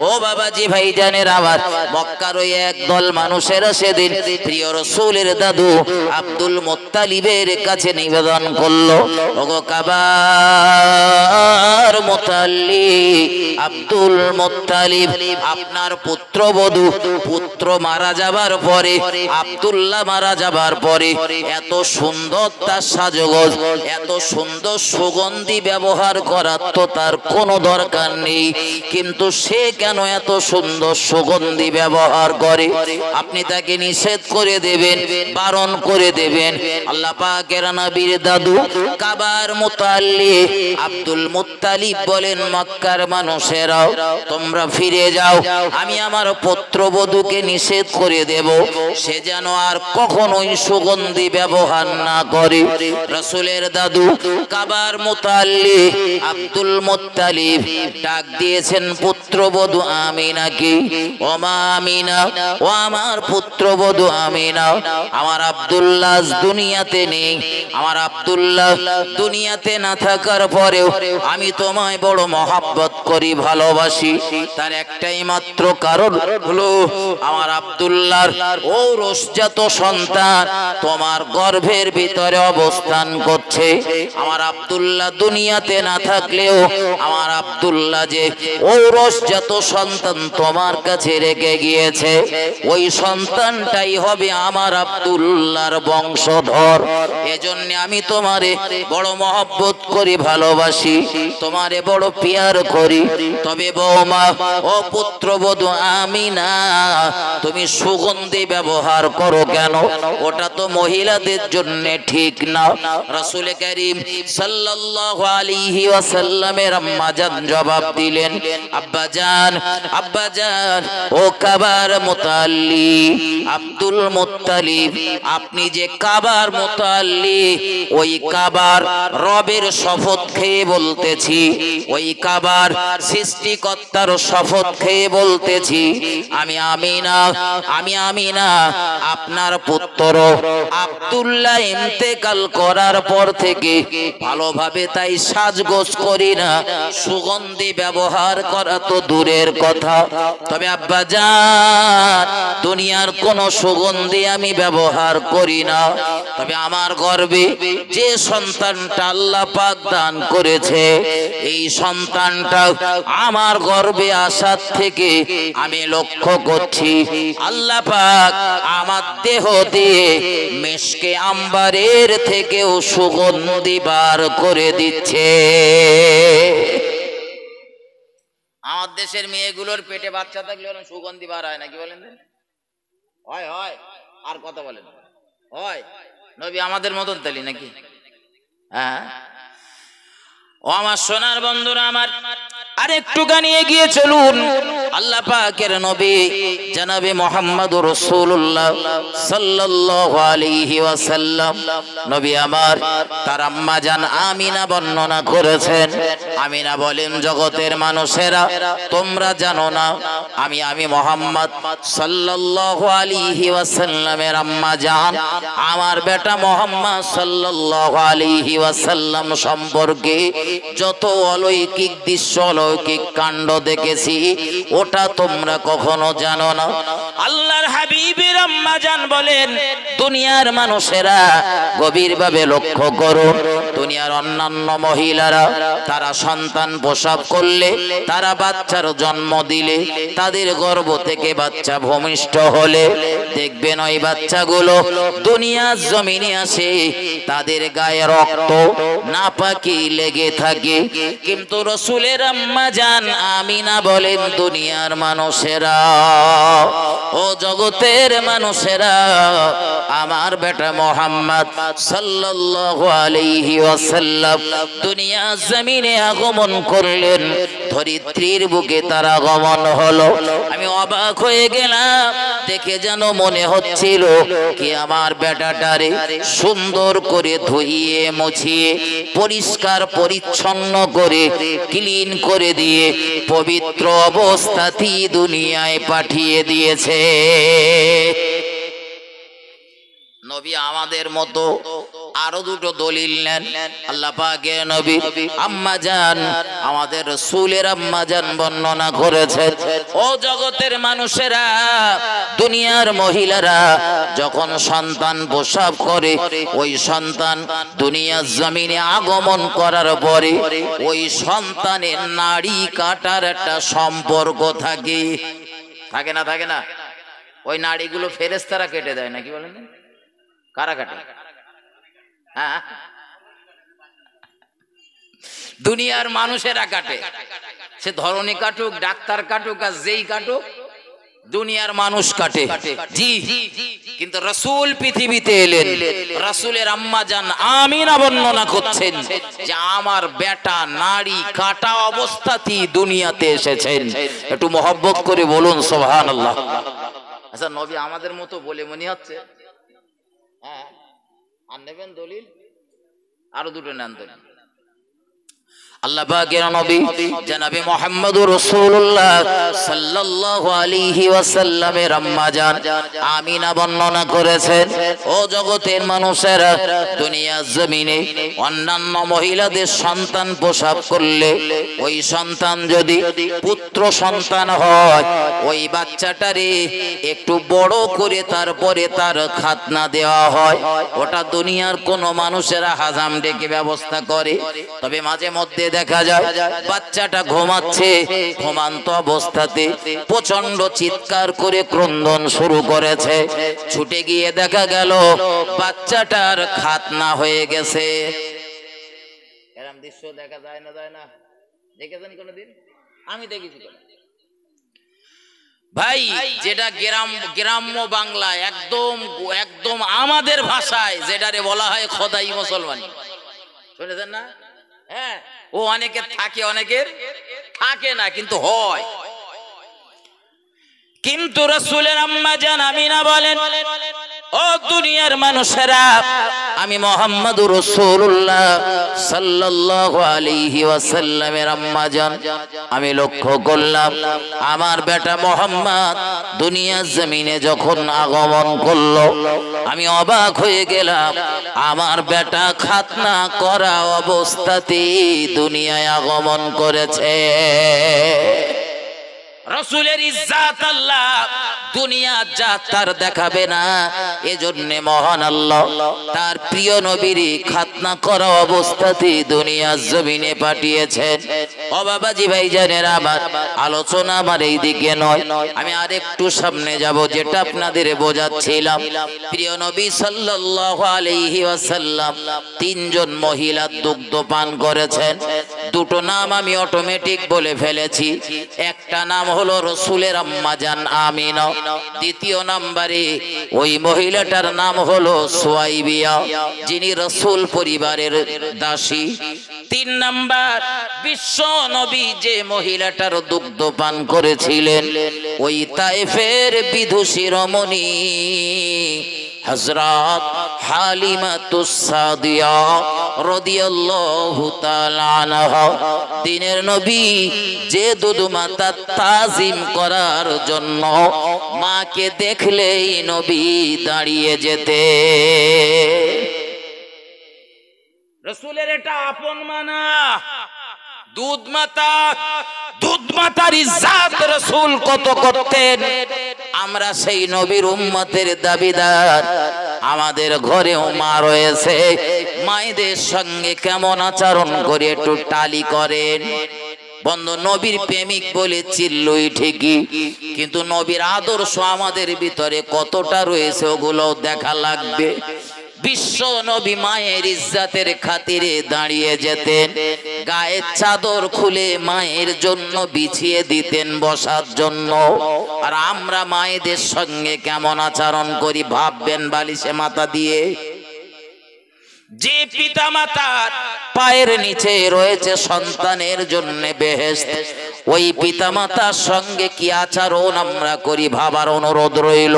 ও বাবাজি ভাইজানের আওয়াজ, মক্কার ওই একদল মানুষেরা সেদিন প্রিয় রাসূলের দাদু আব্দুল মুত্তালিবের কাছে নিবেদন করলো, ওগো কাবার মুত্তালিব, আব্দুল মুত্তালিব আপনার পুত্রবধূ পুত্র মারা যাবার পরে, আব্দুল্লাহ মারা যাবার পরে এত সুন্দর তার সাজগোজ, এত সুন্দর সুগন্ধি ব্যবহার করার তো তার কোনো দরকার নেই, কিন্তু সে কেন এত সুন্দর সুগন্ধি ব্যবহার করে? আপনি তাকে নিষেধ করে দেবেন, বারণ করে দেবেন। আল্লাহ পাকের নবীর দাদু কাবার মুত্তালিব আব্দুল মুত্তালিব বলেন, মক্কার মানুষেরা তোমরা ফিরে যাও, আমি আমার পুত্রবধূকে নিষেধ করে দেব, সে যেন আর কখনোই সুগন্ধি ব্যবহার না করে। রাসূলের দাদু কাবার মুত্তালিব আব্দুল মুত্তালিব ডাক দিয়েছেন পুত্রবধূ আমিনাকে, ও মা আমিনা, ও আমার পুত্রবধূ আমিনা, আমার আব্দুল্লাহ দুনিয়াতে নেই, আমার আব্দুল্লাহ দুনিয়াতে না থাকার পরেও আমি তোমায় বড় মহব্বত করি, ভালোবাসি। তার একটাই মাত্র কারণ হলো আমার আব্দুল্লাহর ঔরসজাত সন্তান তোমার গর্ভের ভিতরে অবস্থান করছে। আমার আব্দুল্লাহ দুনিয়াতে না থাকলেও আমার আব্দুল্লাহ যে ঔরসজাত সন্তান তোমার কাছে রেখে গিয়েছে, ওই সন্তানটাই হবে আমার আব্দুল্লাহর বংশধর। এজন্য আমি তোমারে বড় মহব্বত করি, ভালোবাসি, তোমারে বড় পিয়ার করি। তবে বৌমা, ও পুত্রবধূ আমিনা, তুমি সুগন্ধি ব্যবহার করো কেন? ওটা তো মহিলাদের জন্য ঠিক না। রাসূল কারীম সাল্লাল্লাহু আলাইহি ওয়াসাল্লামের আম্মা জান জবাব দিলেন, আব্বাজান, আব্বাজান, ও কাবার মুত্তালিব আব্দুল মুত্তালিব, আপনি যে কাবার মুত্তালিব, ওই কাবার রবের শপথ খেয়ে বলতেছি, ওই কাবার সৃষ্টিকর্তার শপথ খেয়ে বলতেছি, আমি আমিনা, আমি আমিনা আপনার পুত্র আব্দুল্লাহ ইন্তেকাল করার পর থেকে ভালোভাবে তাই সাজগোজ করি না, সুগন্ধি ব্যবহার করা তো দূরের কথা। তবে আব্বাজান, দুনিয়ার কোন সুগন্ধি আমি ব্যবহার করি না। তবে আমার গর্ভে যে সন্তানটা আল্লাহ পাক দান করেছে, এই সন্তানটা আমার গর্ভে আসার থেকে আমি লক্ষ্য করছি আল্লাহ পাক আমার দেহ দিয়ে মিশকে আম্বারের থেকেও সুগন্ধি বার করে দিচ্ছে। আমার দেশের মেয়েগুলোর পেটে বাচ্চা থাকলে সুগন্ধি বার হয় নাকি বলেন? হয়, হয়। আর কথা বলেন, হয়? নবী আমাদের মতন তালি নাকি? হ্যাঁ। ও আমার সোনার বন্ধুরা আমার, আরেকটুখানি এগিয়ে চলুন। আল্লাহ পাকের নবী জনাবে মুহাম্মদুর রাসূলুল্লাহ সাল্লাল্লাহু আলাইহি ওয়াসাল্লাম, নবী আমার তার আম্মা জান আমিনা বর্ণনা করেছেন। আমিনা বলেন, জগতের মানুষেরা তোমরা জানো না আমি মুহাম্মদ সাল্লাল্লাহু আলাইহি ওয়াসাল্লামের আম্মা জান আমার বেটা মুহাম্মদ সাল্লাল্লাহু আলাইহি ওয়াসাল্লাম সম্পর্কে যত অলৌকিক দৃশ্য, অলৌকিক কাণ্ড দেখেছি, ওটা তোমরা কখনো জানো না। আল্লাহর হাবিবের আম্মা জান বলেন, দুনিয়ার মানুষেরা গভীরভাবে লক্ষ্য করো, দুনিয়ার অন্যান্য মহিলারা তারা সন্তান প্রসব করলে, তারা বাচ্চার জন্ম দিলে, তাদের গর্ভ থেকে বাচ্চা ভূমিষ্ঠ হলে দেখবেন ওই বাচ্চাগুলো দুনিয়ার জমিনে আসে, তাদের গায়ে রক্ত নাপাকি লেগে থাকে। কিন্তু রাসূলের আম্মা জান আমিনা বলেন, দুনিয়ার মানুষেরা, ও জগতের মানুষেরা, আমার বেটা মুহাম্মদ সাল্লাল্লাহু আলাইহি ওয়াসাল্লাম দুনিয়ার জমিনে আগমন করলেন, ধরিত্রীর বুকে তার আগমন হলো। আমি অবাক হয়ে গেলাম, দেখে যেন মনে হচ্ছিল কি আমার বেটাটারে সুন্দর করে ধুইয়ে মুছিয়ে পরিষ্কার পরিচ্ছন্ন করে ক্লিন করে দিয়ে পবিত্র অবস্থাতেই দুনিয়ায় পাঠিয়ে দিয়েছে। নবী আমাদের মতো আরো দুটো দলিল নেন। আল্লাহ পাকের নবী আম্মা জান আমাদের রাসূলের আম্মা জান বর্ণনা করেছেন, ও জগতের মানুষেরা, দুনিয়ার মহিলারা যখন সন্তান প্রসব করে, ওই সন্তান দুনিয়ার জমিনে আগমন করার পরে ওই সন্তানের নাড়ি কাটার একটা সম্পর্ক থাকে, থাকে না? থাকে না? ওই নাড়িগুলো ফেরেশতারা কেটে দেয় নাকি বলেন? কারা কাটে? হ্যাঁ, দুনিয়ার মানুষেরা কাটে। সে ধরনী কাটুক, ডাক্তার কাটুক, আর যেই কাটুক, দুনিয়ার মানুষ কাটে। জি, কিন্তু রাসূল পৃথিবীতে এলেন, রাসূলের আম্মা জান আমিনা বর্ণনা করছেন যে আমার বেটা নাড়ি কাটা অবস্থাতেই দুনিয়াতে এসেছেন। একটু মহব্বত করে বলুন সুবহানাল্লাহ। আচ্ছা, নবী আমাদের মতো বলে মনে হচ্ছে? হ্যাঁ, আর নেবেন দলিল? আরো দুটো নেন দলিল। আল্লাহ পাকের নবী জনাবে মুহাম্মদুর রাসূলুল্লাহ সাল্লাল্লাহু আলাইহি ওয়াসাল্লামের আম্মা জান আমিনা বর্ণনা করেছেন, ও জগতের মানুষেরা, দুনিয়ার জমিনে অন্যান্য মহিলাদের সন্তান প্রসব করলে ওই সন্তান যদি পুত্র সন্তান হয়, ওই বাচ্চাটারে একটু বড় করে তারপরে তার খাতনা দেওয়া হয়। ওটা দুনিয়ার কোনো মানুষেরা হাজাম ডেকে ব্যবস্থা করে। তবে মাঝে মধ্যে দেখা যায় বাচ্চাটা ঘুমাচ্ছে, ঘুমান্ত অবস্থাতে প্রচন্ড চিৎকার করে ক্রন্দন শুরু করেছে, ছুটে গিয়ে দেখা গেল বাচ্চাটার খাতনা হয়ে গেছে। এরকম দৃশ্য দেখা যায় না? যায় না? দেখেছেন কোনদিন? আমি দেখেছি ভাই, যেটা গ্রাম্য বাংলা, একদম একদম আমাদের ভাষায় যেটারে বলা হয় খোদাই মুসলমানি, শুনেছেন না? হ্যাঁ, ও অনেকের থাকে, অনেকের থাকে না, কিন্তু হয়। কিন্তু রাসূলের আম্মা জান আমিনা বলেন, ও দুনিয়ার মানুষেরা, আমি মুহাম্মদুর রাসূলুল্লাহ সাল্লাল্লাহু আলাইহি ওয়াসাল্লামের আম্মা জান, আমি লক্ষ্য করলাম আমার বেটা মুহাম্মদ দুনিয়ার জমিনে যখন আগমন করলো, আমি অবাক হয়ে গেলাম। আমার বেটা খাতনা করা অবস্থাতেই দুনিয়ায় আগমন করেছে। রাসূলের ইজ্জত আল্লাহ দুনিয়া যা তার দেখাবে না, এজন্য মহান আল্লাহ তার প্রিয় নবীর খাতনা করা অবস্থাতে দুনিয়ার জমিনে পাঠিয়েছেন। ও বাবাজি ভাইজানেরা, আমার আলোচনা আমার এই দিকে নয়, আমি আরেকটু সামনে যাব, যেটা আপনাদের বোঝাচ্ছিলাম। প্রিয় নবী সাল্লাল্লাহু আলাইহি ওয়াসাল্লাম তিনজন মহিলা দুগ্ধ পান করেছেন। দুটো নাম আমি অটোমেটিক বলে ফেলেছি। একটা নাম হলো রাসূলের আম্মা জান আমিনা, দ্বিতীয় নম্বরে ওই মহিলাটার নাম হলো সুয়াইবিয়া, যিনি রাসূল পরিবারের দাসী। তিন নাম্বার, বিশ্ব নবী যে মহিলাটার দুগ্ধ পান করেছিলেন, ওই তায়েফের বিধুষী রমণী হযরত হালিমাতুস সাদিয়া রাদিয়াল্লাহু তাআলা আনহা। দিনের নবী যে দুধ মাতা তাজিম করার জন্য মাকে দেখলেই নবী দাঁড়িয়ে যেতে। রাসূলের এটা আপন মানা, দুধ মাতা, দুধ মাতার ইজ্জত রাসূল কত করতেন। আমরা সেই নবীর উম্মতের দাবিদার। আমাদের ঘরেও মা রয়েছে, মায়েদের সঙ্গে কেমন আচরণ করে একটু টালি করেন। বন্ধু, নবীর প্রেমিক বলে চিল্লই ঠিকই, কিন্তু নবীর আদর্শ আমাদের ভিতরে কতটা রয়েছে ওগুলো দেখা লাগবে। বিশ্ব নবী মায়ের ইজ্জতের খাতিরে দাঁড়িয়ে যেতেন, গায়ের চাদর খুলে মায়ের জন্য বিছিয়ে দিতেন বসার জন্য। আর আমরা মায়েদের সঙ্গে কেমন আচরণ করি ভাববেন, বালিশে মাথা দিয়ে। যে পিতা মাতার পায়ের নিচে রয়েছে সন্তানের জন্য বেহেশত। ওই পিতামাতার সঙ্গে কি আচরণ আমরা করি ভাবার অনুরোধ রইল।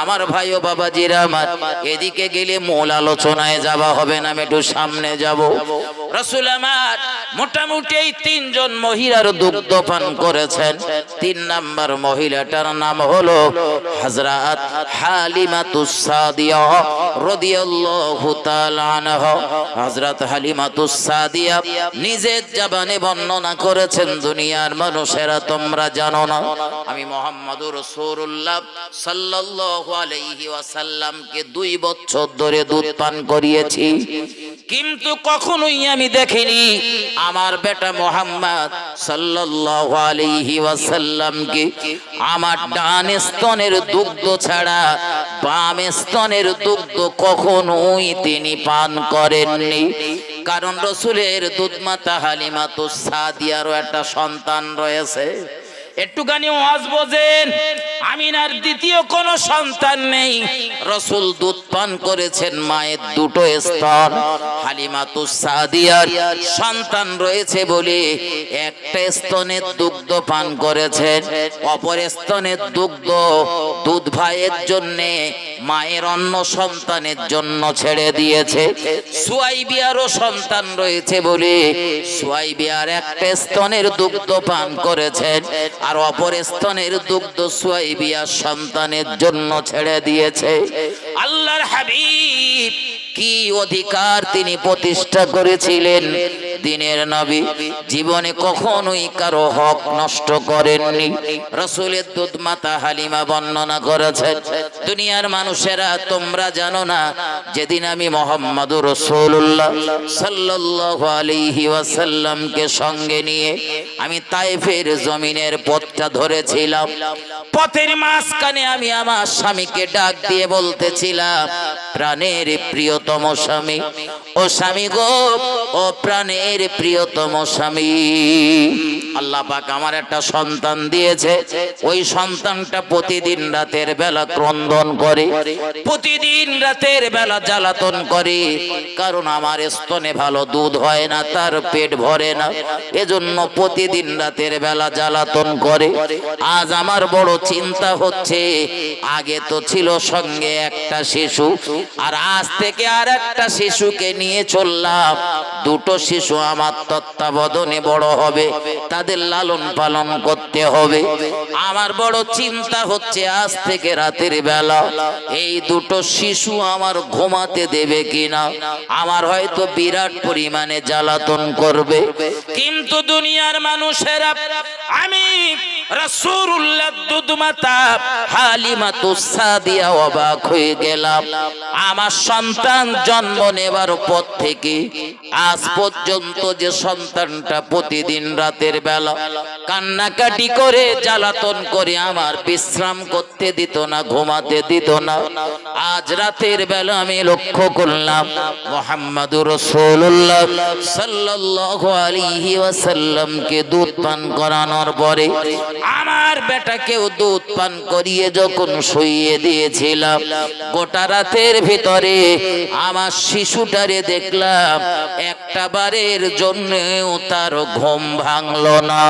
আমার ভাই ও বাবাজিরা আমার, এদিকে গেলে মূল আলোচনায় যাওয়া হবে না, একটু সামনে যাব। রাসূল আমার মোটামুটি এই তিনজন মহিলার দুগ্ধ পান করেছেন। 3 নাম্বার মহিলাটার নাম হলো হযরত হালিমাতুস সাদিয়া রাদিয়াল্লাহু তাআলা আনহা। হযরত হালিমাতুস সাদিয়া নিজের জবানে বর্ণনা করেছেন, দুনিয়ার মানুষেরা তোমরা জানো না আমি মুহাম্মদুর রাসূলুল্লাহ সাল্লাল্লাহু আলাইহি ওয়াসাল্লামকে 2 বছর ধরে দুধ পান করিয়েছি, কিন্তু কখনোই আমি দেখিনি আমার বেটা মুহাম্মদ সাল্লাল্লাহু আলাইহি ওয়াসাল্লামকে আমার ডান স্তনের দুগ্ধ ছাড়া বাম স্তনের দুগ্ধ কখনোই তিনি পান করেননি। কারণ রাসূলের দুধ মাতা হালিমাতুস সাদিয়ারও একটা সন্তান রয়েছে। একটুখানি ওয়াজ বোঝেন, আমিনার দ্বিতীয় কোনো সন্তান নেই। রাসূল দুধ পান করেছেন মায়ের 2টো স্তন। হালিমাতুস সাদিয়ার সন্তান রয়েছে বলে একটা স্তনের দুগ্ধ পান করেছেন, অপর স্তনের দুগ্ধ দুধ ভাইয়ের জন্য মায়ের অন্য সন্তানের জন্য ছেড়ে দিয়েছে। সুয়াইবিয়ারও সন্তান রয়েছে বলে সুয়াইবিয়ার একটা স্তনের দুগ্ধ পান করেছেন, আর অপর স্তনের দুগ্ধ সুয়াইবিয়ার সন্তানের জন্য ছেড়ে দিয়েছে। আল্লাহর হাবিব কি অধিকার তিনি প্রতিষ্ঠা করেছিলেন, দিনের নবী জীবনে কখনোই কারো হক নষ্ট করেননি। রাসূলের দুধ মাতা হালিমা বর্ণনা করেছেন, দুনিয়ার মানুষেরা তোমরা জানো না, যেদিন আমি মুহাম্মদুর রাসূলুল্লাহ সাল্লাল্লাহু আলাইহি ওয়াসাল্লামকে সঙ্গে নিয়ে আমি তায়েফের জমিনের পথটা ধরেছিলাম, পথের মাঝখানে আমি আমার স্বামীকে ডাক দিয়ে বলতেছিলাম, প্রাণের প্রিয়তম স্বামী, ও স্বামী গো, ও প্রাণের প্রিয়তম স্বামী, আল্লাহ পাক আমার একটা সন্তান দিয়েছে। ওই সন্তানটা প্রতিদিন রাতের বেলা ক্রন্দন করে, প্রতিদিন রাতের বেলা জ্বালাতন করে, কারণ আমার স্তনে ভালো দুধ হয় না, তার পেট ভরে না, এজন্য প্রতিদিন রাতের বেলা জ্বালাতন করে। আজ আমার বড় চিন্তা হচ্ছে, আগে তো ছিল সঙ্গে একটা শিশু, আর আজ থেকে আর একটা শিশুকে নিয়ে চললাম, 2টো শিশু আমার তত্ত্বাবধানে বড় হবে, তাদের লালন পালন করতে হবে। আমার বড় চিন্তা হচ্ছে, আজ থেকে রাতের বেলা এই 2টো শিশু আমার ঘুমাতে দেবে কিনা, আমার হয়তো বিরাট পরিমাণে জ্বালাতন করবে। কিন্তু দুনিয়ার মানুষেরা, আমি রাসূলুল্লাহ দুধ মাতা হালিমাতুস সাদিয়া অবাক হয়ে গেলাম। আমার সন্তান জন্ম নেবার পর থেকে আজ পর্যন্ত যে সন্তানটা প্রতিদিন রাতের বেলা কান্নাকাটি করে জ্বালাতন করে আমার বিশ্রাম করতে দিত না, ঘুমাতে দিত না, আজ রাতের বেলা আমি লক্ষ্য করলাম মুহাম্মদুর রাসূলুল্লাহ সাল্লাল্লাহু আলাইহি ওয়াসাল্লামকে দুধ পান করানোর পরে আমার বেটাকেও দুধ পান করিয়ে যখন শুইয়ে দিয়েছিলাম, গোটা রাতের ভিতরে আমার শিশুটারে দেখলাম একটা বারের জন্যও তার ঘুম ভাঙলো না।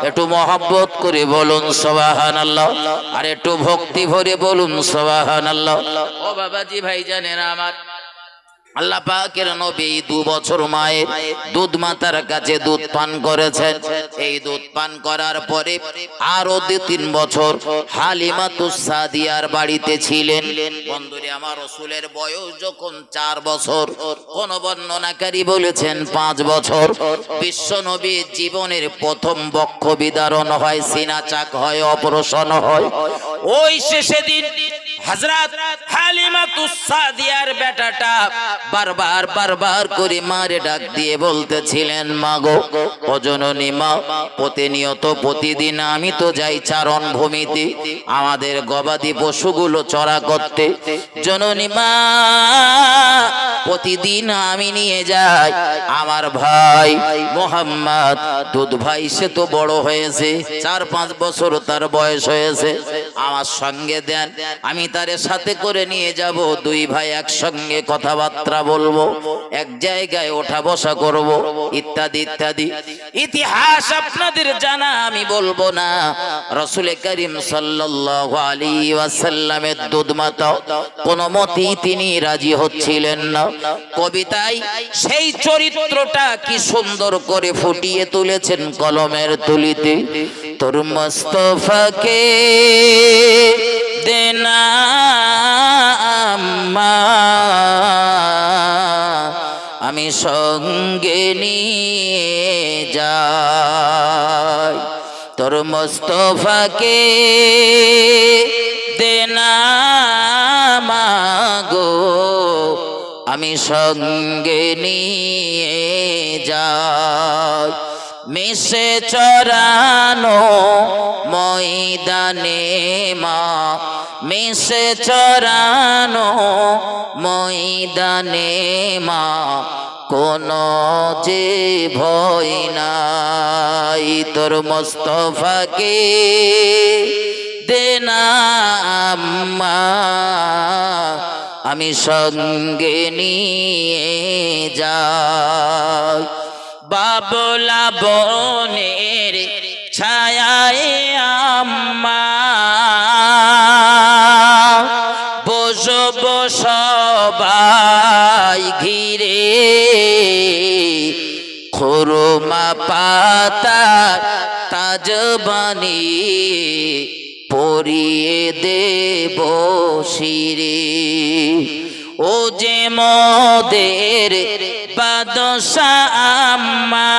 একটু মহব্বত করে বলুন সুবহানাল্লাহ, আর একটু ভক্তি ভরে বলুন সুবহানাল্লাহ। ও বাবাজি ভাইজানেরা আমার, আল্লাহ পাকের নবী 2 বছর মায়ের দুধ মাতার কাছে দুধ পান করেছেন। এই দুধ পান করার পরে আরো 2-3 বছর হালিমাতুস সাদিয়ার বাড়িতে ছিলেন। বন্ধুরে আমার, রাসূলের বয়স যখন 4 বছর, কোন বর্ণনাকারী বলেছেন 5 বছর, বিশ্ব নবীর জীবনের প্রথম বক্ষ বিদারণ হয়, সিনা চাক হয়, অপারেশন হয়। ওই শেষে দিন হযরত হালিমাতুস সাদিয়ার বেটাটা বারবার করে মারে ডাক দিয়ে বলতেছিলেন, মা গো, ও জননী মা, প্রতিনিয়ত প্রতিদিন আমি তো যাই চারণ ভূমিতে আমাদের গবাদি পশুগুলো চড়া করতে, জননী মা, প্রতিদিন আমি নিয়ে যাই। আমার ভাই মুহাম্মদ দুধ ভাই সে তো বড় হয়েছে, 4-5 বছর তার বয়স হয়েছে, আমার সঙ্গে দেন, আমি তার সাথে করে নিয়ে যাব, 2 ভাই একসঙ্গে কথাবার্তা কথাবার্তা বলবো, এক জায়গায় ওঠা বসা করব, ইত্যাদি ইত্যাদি। ইতিহাস আপনাদের জানা, আমি বলবো না। রাসূল করিম সাল্লাল্লাহু আলাইহি ওয়াসাল্লামের দুধমাতা কোন মতেই তিনি রাজি হচ্ছিলেন না। কবিতায় সেই চরিত্রটা কি সুন্দর করে ফুটিয়ে তুলেছেন কলমের তুলিতে। তোর মুস্তাফাকে দেনা আম্মা, আমি সঙ্গে নিয়ে যাই। তোর মুস্তাফাকে দেনা মাগো, আমি সঙ্গে নিয়ে যাই। মিশে চরানো ময়দানে মা, মিশে চরানো ময়দানে মা, কোনো যে ভয় নাই। তোর মুস্তাফাকে দেনা আম্মা, আমি সঙ্গে নিয়ে যাই। বাবলা বনের ছায়ায় আম্মা, বসব সবাই ঘিরে, খুরমা পাতা তাজবানি পরিয়ে দেব শিরে। ও যে মোদের বাদশাহ আম্মা,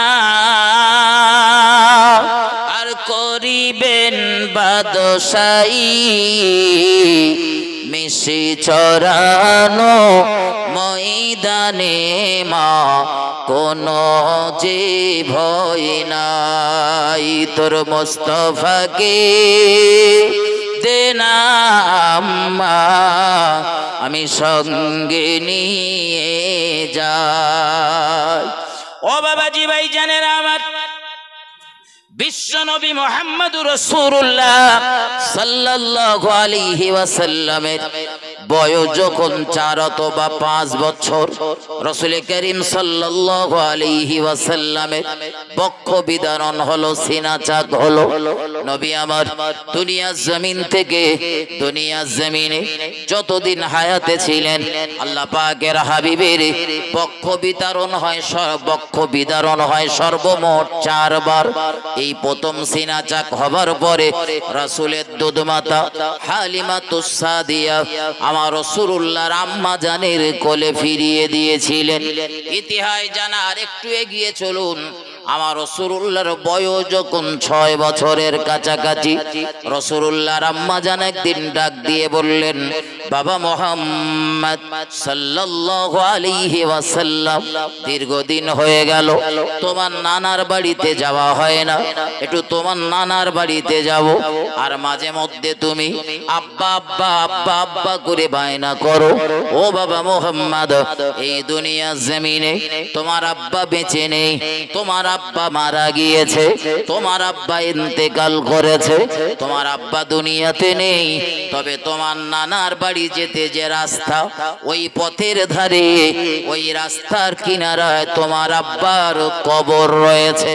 আর করিবেন বাদশাহী, মিশে চরানো ময়দানে মা, কোনো যে ভয় নাই। তোর মুস্তাফাকে দেনা আম্মা, আমি সঙ্গে নিয়ে যাই। ও বাবাজি ভাই জানেন আমার, বিশ্বনবী মুহাম্মদুর রাসূলুল্লাহ সাল্লাল্লাহু আলাইহি ওয়াসাল্লামের বয়স যখন 4 অথবা 5 বছর, রাসূল করিম সাল্লাল্লাহু আলাইহি ওয়াসাল্লামের বক্ষ বিদারণ হলো, সিনা চাক হলো। নবী আমার দুনিয়ার জমিন থেকে, দুনিয়ার জমিনে যতদিন হায়াতে ছিলেন, আল্লাহ পাকের হাবিবের বক্ষ বিদারণ হয়, বক্ষ বিদারণ হয় সর্বমোট 4 বার। এই প্রথম সিনা চাক হবার পরে রাসূলের দুধমাতা হালিমাতুস সাদিয়া আমার রাসূলুল্লাহর আম্মা জানের কোলে ফিরিয়ে দিয়েছিলেন। ইতিহাস জানা, আর একটু এগিয়ে চলুন। আমার রাসূলুল্লাহর বয়স যখন 6 বছরের কাছাকাছি, রাসূলুল্লাহর আম্মা জান একদিন ডাক দিয়ে বললেন, বাবা মুহাম্মদ সাল্লাল্লাহু আলাইহি ওয়াসাল্লাম, দীর্ঘদিন হয়ে গেল তোমার নানার বাড়িতে যাওয়া হয় না, একটু তোমার নানার বাড়িতে যাব। আর মাঝে মধ্যে তুমি আব্বা আব্বা আব্বা আব্বা করে বায়না করো। ও বাবা মুহাম্মদ, এই দুনিয়ার জমিনে তোমার আব্বা বেঁচে নেই, তোমার আব্বা মারা গিয়েছে, তোমার আব্বা ইন্তেকাল করেছে, তোমার আব্বা দুনিয়াতে নেই। তবে তোমার নানার বাড়ি যেতে যে রাস্তা, ওই পথের ধারে, ওই রাস্তার কিনারায় তোমার আব্বার কবর রয়েছে।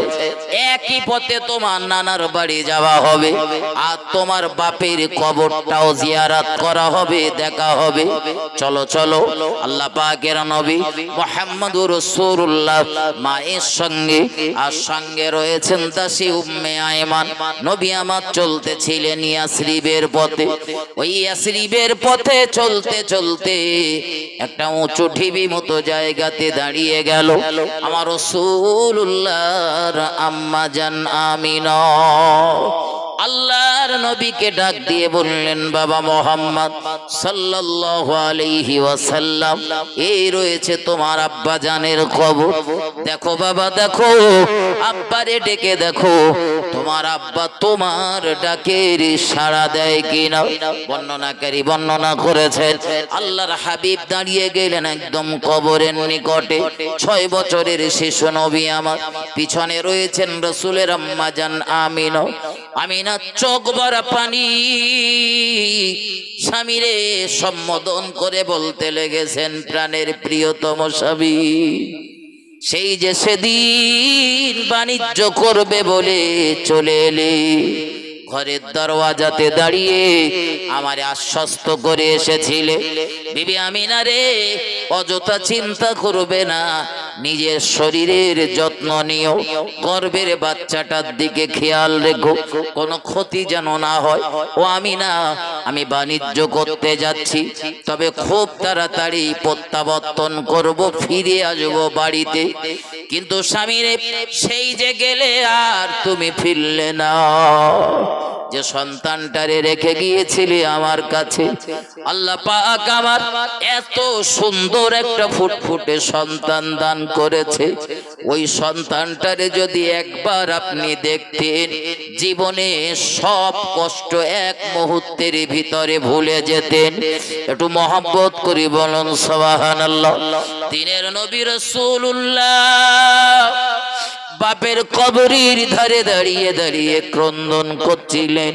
একই পথে তোমার নানার বাড়ি যাওয়া হবে, আর তোমার বাপের কবরটাও জিয়ারত করা হবে, দেখা হবে। চলো চলো। আল্লাহ পাকের নবী মুহাম্মদুর রাসূলুল্লাহ মায়ের সঙ্গে, আর সঙ্গে রয়েছেন দাসী উম্মে আয়মান। নবী আমার চলতেছিলেন ইয়াসরিবের পথে। ওই ইয়াসরিবের পথে চলতে চলতে একটা উঁচু ঢিবি মতো জায়গাতে দাঁড়িয়ে গেল আমার রাসূলুল্লাহর আম্মা জান আমিনা। আল্লাহর নবীকে ডাক দিয়ে বললেন, বাবা মুহাম্মদ সাল্লাল্লাহু আলাইহি ওয়াসাল্লাম, এই রয়েছে তোমার আব্বা জানের কবর। দেখো বাবা, দেখো আব্বারে ডেকে দেখো, তোমার আব্বা তোমার ডাকের সাড়া দেয় কিনা। বর্ণনাকারী বর্ণনা করেছেন, আল্লাহর হাবিব দাঁড়িয়ে গেলেন একদম কবরের নিকটে। 6 বছরের শিশু নবী আমার, পিছনে রয়েছেন রাসূলের আম্মা জান আমিনা। আমিনা চোখ ভরা পানি স্বামীরে সম্বোধন করে বলতে লেগেছেন, প্রাণের প্রিয়তম স্বামী, সেই যে সেদিন বাণিজ্য করবে বলে চলে এলে, ঘরের দরওয়াজাতে দাঁড়িয়ে আমারে আশ্বস্ত করে এসেছিলে, বিবি আমিনা রে, অযথা চিন্তা করবে না, নিজের শরীরের যত্ন নিও, গর্ভের বাচ্চাটার দিকে খেয়াল রেখো, কোনো ক্ষতি যেন না হয়। ও আমিনা, আমি বাণিজ্য করতে যাচ্ছি, তবে খুব তাড়াতাড়ি প্রত্যাবর্তন করব, ফিরে আসবো বাড়িতে। কিন্তু স্বামীরে, সেই যে গেলে আর তুমি ফিরলে না, যে সন্তানটারে রেখে গিয়েছিলে আমার কাছে, আল্লাহ পাক আমার এত সুন্দর একটা ফুটফুটে সন্তান দান করেছে, ওই সন্তানটারে যদি একবার আপনি দেখতেন, জীবনে সব কষ্ট এক মুহূর্তের ভিতরে ভুলে যেতেন। একটু মহব্বত করি বলুন সুবহানাল্লাহ। দিনের নবী রাসূলুল্লাহ বাপের কবরের ধারে দাঁড়িয়ে দাঁড়িয়ে ক্রন্দন করছিলেন।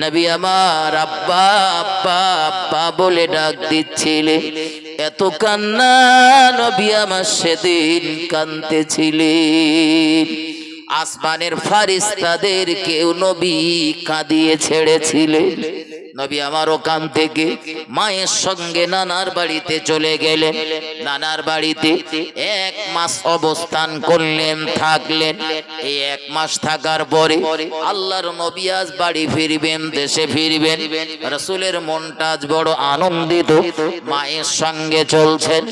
নবী আমার আব্বা আব্বা আব্বা বলে ডাক দিচ্ছিলেন। এত কান্না নবী আমার সেদিন কাঁদতেছিলেন। আসমানের ফারিস্তাদের কেউ নবী কাঁদিয়ে ছেড়েছিলেন। নবী আমার ওখান থেকে মায়ের সঙ্গে নানার বাড়িতে চলে গেলেন। নানার বাড়িতে 1 মাস অবস্থান করলেন, থাকলেন। এই 1 মাস থাকার পরে আল্লাহর নবী আজ বাড়ি ফিরবেন, দেশে ফিরবেন। রাসূলের মনটা আজ বড় আনন্দিত, মায়ের সঙ্গে চলছেন।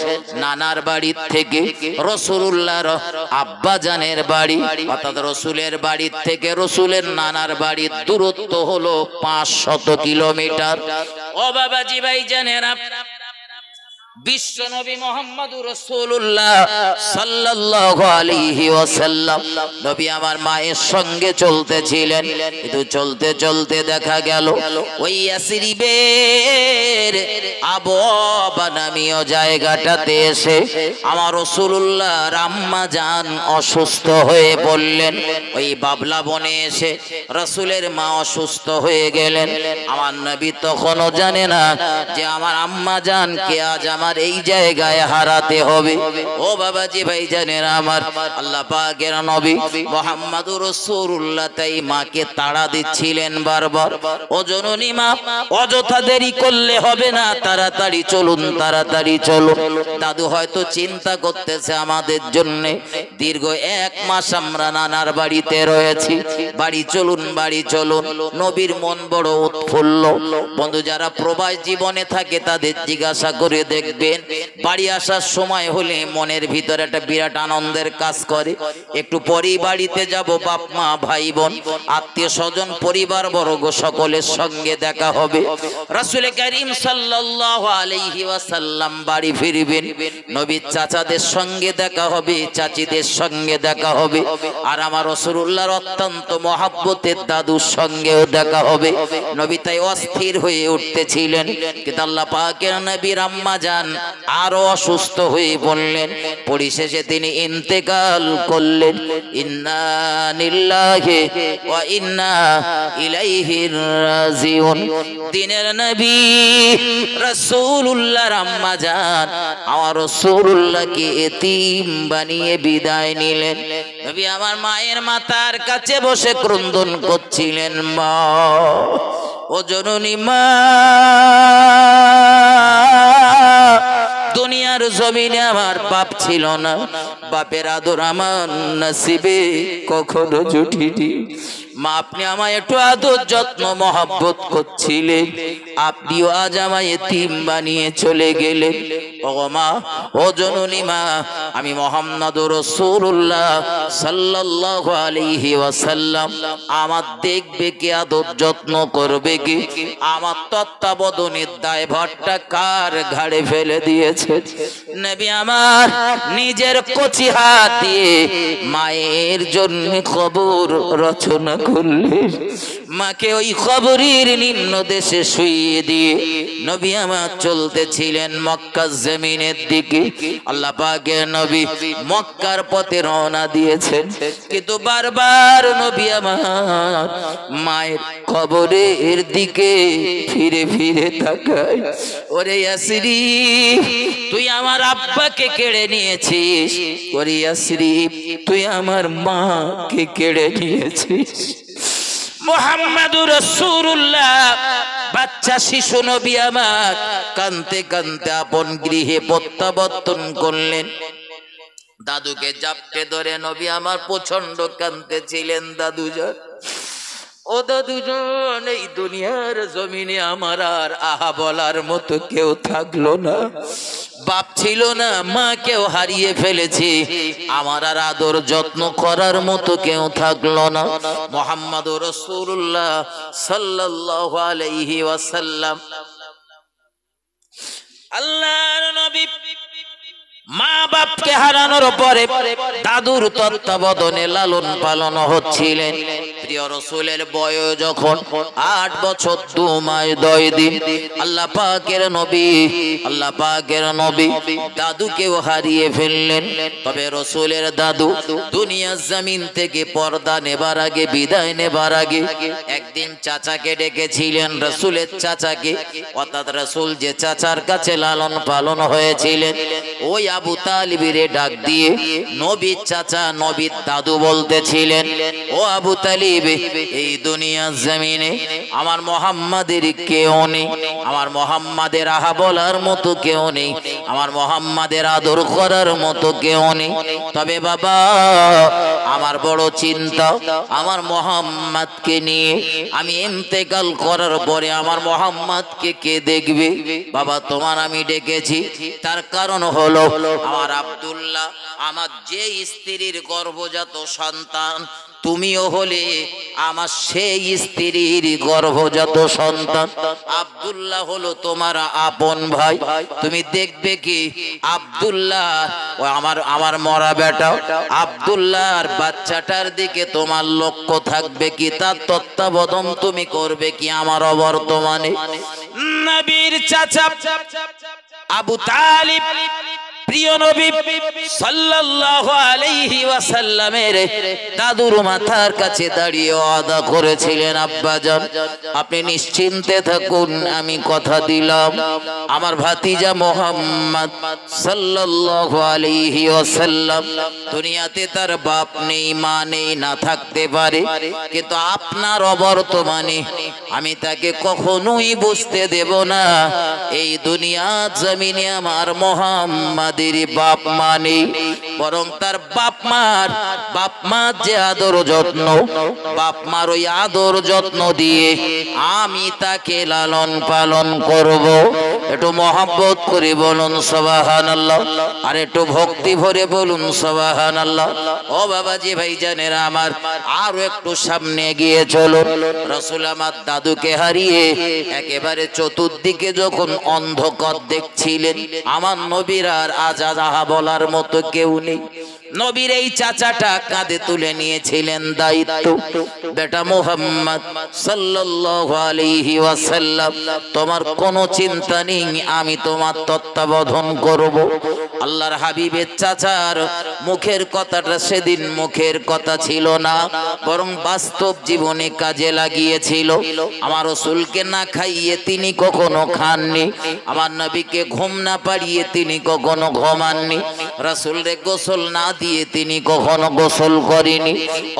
নানার বাড়ি থেকে রাসূলুল্লাহর আব্বা জানের বাড়ি, অর্থাৎ রাসূলের বাড়ি থেকে রাসূলের নানার বাড়ির দূরত্ব হলো 500 কিলোমিটার। ও বাবাজি ভাই জানেরা, বিশ্ব নবী মুহাম্মদুর রাসূলুল্লাহ সাল্লাল্লাহু আলাইহি ওয়াসাল্লাম নবী আমার মায়ের সঙ্গে চলতেছিলেন। কিন্তু চলতে চলতে দেখা গেল ওই ইয়াসরিবের আবওয়াবা নামীয় জায়গাটাতে এসে আমার রাসূলুল্লাহর আম্মা জান অসুস্থ হয়ে পড়লেন। ওই বাবলা বনে এসে রাসূলের মা অসুস্থ হয়ে গেলেন। আমার নবী তখনও জানে না যে আমার আম্মা জানকে আজ আমার এই জায়গায় হারাতে হবে। ও বাবাজি ভাই জানেন আমার, আল্লাহ পাকের নবী মুহাম্মদুর রাসূলুল্লাহ তাই মাকে তাড়া দিচ্ছিলেন বারবার। ও জননী মা, অযথা দেরি করলে হবে না, তাড়াতাড়ি চলুন, তাড়াতাড়ি চলুন। দাদু হয়তো চিন্তা করতেছে আমাদের জন্য, দীর্ঘ 1 মাস আমরা নানার বাড়িতে রয়েছি, বাড়ি চলুন, বাড়ি চলুন। নবীর মন বড় উৎফুল্ল। বন্ধু, যারা প্রবাস জীবনে থাকে তাদের জিজ্ঞাসা করে দেখবেন, বাড়ি আসার সময় হলে মনের ভিতরে একটা বিরাট আনন্দের কাজ করে। একটু পরেই বাড়িতে যাব, বাপ মা ভাই বোন আত্মীয় স্বজন পরিবার বর্গ সকলের সঙ্গে দেখা হবে। রাসূল কারীম সাল্লাল্লাহু আলাইহি ওয়াসাল্লাম বাড়ি ফিরবেন, নবীর চাচাদের সঙ্গে দেখা হবে, চাচিদের সঙ্গে দেখা হবে, আর আমার রাসূলুল্লাহর অত্যন্ত মহব্বতের দাদুর সঙ্গেও দেখা হবে। নবী তাই অস্থির হয়ে উঠতেছিলেন। কিন্তু আল্লাহ পাকের নবীর আম্মা জান আরো অসুস্থ হয়ে পড়লেন। পরিশেষে তিনি ইন্তেকাল করলেন। ইন্না লিল্লাহি ওয়া ইন্না ইলাইহি রাজিউন। দিনের নবী রাসূলুল্লাহর আম্মা জান আমার রাসূলুল্লাহকে এতিম বানিয়ে বিদায় নিলেন। নবী আমার মায়ের মাথার কাছে বসে ক্রন্দন করছিলেন। মা, ও জননী মা, দুনিয়ার জমিনে আমার বাপ ছিল না, বাপের আদর আমার নসিবে কখনো জুটিনি। মা, আপনি আমায় একটু আদর যত্ন মহব্বত করছিলেন, আপনিও আজ আমায় এতিম বানিয়ে চলে গেলেন। ও মা, ও জননী মা, আমি মুহাম্মদুর রাসূলুল্লাহ সাল্লাল্লাহু আলাইহি ওয়াসাল্লাম আমার দেখবে কি, আদর যত্ন করবে কি? আমার তত্ত্বাবধানের দায়ভারটা কার ঘাড়ে ফেলে দিয়েছে? নবী আমার নিজের কচি হাত দিয়ে মায়ের জন্য কবর রচনা করলেন। মাকে ওই কবরের নিম্ন দেশে শুইয়ে দিয়ে নবী আমার চলতেছিলেন মক্কার জমিনের দিকে। আল্লাহ পাকের নবী মক্কার পথে রওনা দিয়েছেন, কিন্তু বারবার নবী আমার মায়ের কবরের দিকে ফিরে ফিরে তাকায়। ওরে ইয়াসরি, তুই আমার আব্বাকে কেড়ে নিয়েছিস। ওরে ইয়াসরি, তুই আমার মাকে কেড়ে নিয়েছিস। মুহাম্মাদুর রাসূলুল্লাহ বাচ্চা শিশু নবী আমার কাঁদতে কাঁদতে আপন গৃহে প্রত্যাবর্তন করলেন। দাদুকে জাপটে ধরে নবী আমার প্রচন্ড কাঁদতেছিলেন। দাদুজান, ও দাদুজান, এই দুনিয়ার জমিনে আমার আর আহা বলার মতো কেউ থাকলো না। বাপ ছিল না, মাকেও হারিয়ে ফেলেছি, আমার আর আদর যত্ন করার মতো কেউ থাকলো না। মুহাম্মাদুর রাসূলুল্লাহ সাল্লাল্লাহু আলাইহি ওয়াসাল্লাম, আল্লাহর নবী মা বাপকে হারানোর পরে দাদুর তত্ত্বাবধানে লালন পালন হচ্ছিলেন। প্রিয় রাসূলের বয়স যখন 8 বছর 2 মাস 10 দিন, আল্লাহ পাকের নবী দাদুকেও হারিয়ে ফেললেন। তবে রাসূলের দাদু দুনিয়ার জমিন থেকে পর্দা নেবার আগে, বিদায় নেবার আগে একদিন চাচাকে ডেকেছিলেন। রাসূলের চাচাকে, অর্থাৎ রাসূল যে চাচার কাছে লালন পালন হয়েছিলেন, ওই আবু তালিবের ডাক দিয়ে নবীর চাচা, নবীর দাদু বলতেছিলেন, ও আবু তালিব, এই দুনিয়ার জমিনে আমার মুহাম্মাদের কেউ নেই, আমার মুহাম্মাদের আহা বলার মতো কেউ নেই, আমার মুহাম্মাদের আদর করার মতো কেউ নেই। তবে বাবা, আমার বড় চিন্তা, আমার মুহাম্মাদকে নিয়ে আমি ইন্তেকাল করার পরে আমার মুহাম্মাদকে কে দেখবে? বাবা, তোমার আমি ডেকেছি, তার কারণ হলো আমার আব্দুল্লাহ, আমার যে স্ত্রীর গর্ভজাত সন্তান, তুমিও হলে আমার সেই স্ত্রীর গর্ভজাত সন্তান। আব্দুল্লাহ হলো তোমার আপন ভাই। তুমি দেখবে কি আব্দুল্লাহ, আমার মরা বেটা আব্দুল্লাহর বাচ্চাটার দিকে তোমার লক্ষ্য থাকবে কি? তার তত্ত্বাবধান তুমি করবে কি আমার অবর্তমানে? নবীর চাচা আবু তালিব প্রিয় নবী সাল্লাল্লাহু আলাইহি ওয়াসাল্লামের দাদুর মাথার কাছে দাঁড়িয়ে ওয়াদা করেছিলেন, আব্বাজান আপনি নিশ্চিন্তে থাকুন, আমি কথা দিলাম আমার ভাতিজা মুহাম্মদ সাল্লাল্লাহু আলাইহি ওয়াসাল্লাম দুনিয়াতে তার বাপ নেই, মা নেই, না থাকতে পারে, কিন্তু আপনার অবর্তমানে আমি তাকে কখনোই বুঝতে দেব না এই দুনিয়ার জমিনে আমার মুহাম্মদ বাপ মা নেই, বরং তার বাপ মার যে আদর যত্ন, বাপ মার ওই আদর যত্ন দিয়ে আমি তাকে লালন পালন করব। একটু মহব্বত করে বলুন সুবহানাল্লাহ, আর একটু ভক্তি ভরে বলুন সুবহানাল্লাহ। ও বাবাজি ভাইজানেরা আমার, আরো একটু সামনে গিয়ে চলো। রাসূল আমার দাদুকে হারিয়ে একেবারে চতুর্দিকে যখন অন্ধকার দেখছিলেন, আমার নবীর আর আহা বলার মতো কেউ নেই। নবীর এই চাচাটা কাঁধে তুলে নিয়েছিলেন দায়িত্ব, বেটা মুহাম্মদ সাল্লাল্লাহু আলাইহি ওয়াসাল্লাম, তোমার কোনো চিন্তা নেই, আমি তোমার তত্ত্বাবধান করব। আল্লাহর হাবিবের চাচার মুখের কথাটা সেদিন মুখের কথা ছিল না, বরং বাস্তব জীবনে কাজে লাগিয়েছিল। আমার রাসূলকে না খাইয়ে তিনি কখনো খাননি, আমার নবীকে ঘুম না পাড়িয়ে তিনি কখনো ঘুমাননি, রাসূলকে গোসল না দিয়ে তিনি কখনো গোসল করেনি।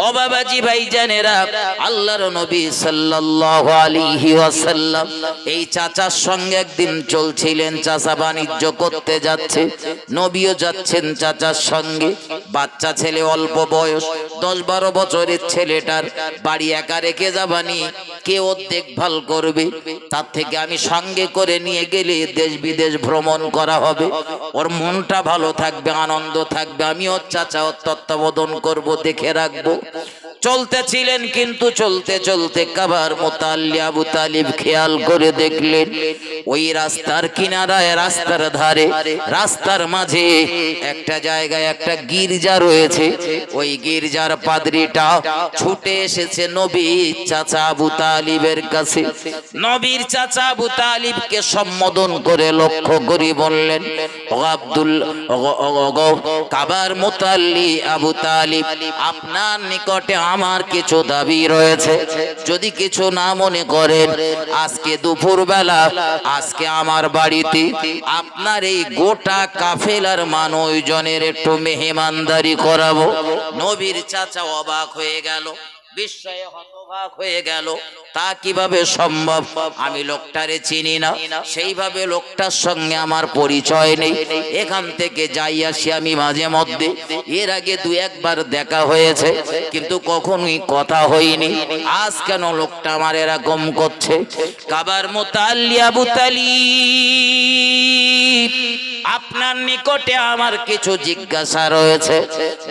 ও বাবাজি ভাইজানেরা, আল্লাহর নবী সাল্লাল্লাহু আলাইহি ওয়াসাল্লাম এই চাচার সঙ্গে একদিন চলছিলেন, চাচা বাণিজ্য করতে যাচ্ছে, নবীও যাচ্ছেন চাচার সঙ্গে। বাচ্চা ছেলে, অল্প বয়স 10-12 বছরের ছেলেটার বাড়ি একা রেখে যাবানি, কে ওর দেখভাল করবে? তার থেকে আমি সঙ্গে করে নিয়ে গেলে দেশ বিদেশ ভ্রমণ করা হবে, ওর মনটা ভালো থাকবে, আনন্দ থাকবে, আমি ওর চাচা ওর তত্ত্বাবধান করবো, দেখে রাখবো। চলতেছিলেন, কিন্তু চলতে চলতে কাবার মুতাল্লি আবু তালিব খেয়াল করে দেখলেন ওই রাস্তার কিনারায়, রাস্তার ধারে, রাস্তার মাঝে একটা জায়গায় একটা গির্জা রয়েছে। ওই গির্জার পাদ্রীটা ছুটে এসেছে নবীর চাচা আবু তালিবের কাছে। নবীর চাচা আবু তালিবকে সম্বোধন করে লক্ষ্য করে বললেন, ও আব্দুল কাবার মুতাল্লি আবু তালিব, আপনার নিকটে আমার কিছু দাবি রয়েছে। যদি কিছু না মনে করেন, আজকে দুপুর বেলা আজকে আমার বাড়িতে আপনার এই গোটা কাফেলার মানুষজনের একটু মেহমানদারি করাবো। নবীর চাচা অবাক হয়ে গেল, বিস্ময়ে হতবাক হয়ে গেল। তা কিভাবে সম্ভব? আমি লোকটারে চিনি না, সেইভাবে লোকটার সঙ্গে আমার পরিচয় নেই। এখান থেকে যাই আসি আমি মাঝে মধ্যে, এর আগে দু একবার দেখা হয়েছে, কিন্তু কখনোই কথা হয়নি। আজ কেন লোকটা আমার এরকম করছে? কাবার মুতাল্লি আবু তালিব, আপনার নিকটে আমার কিছু জিজ্ঞাসা রয়েছে।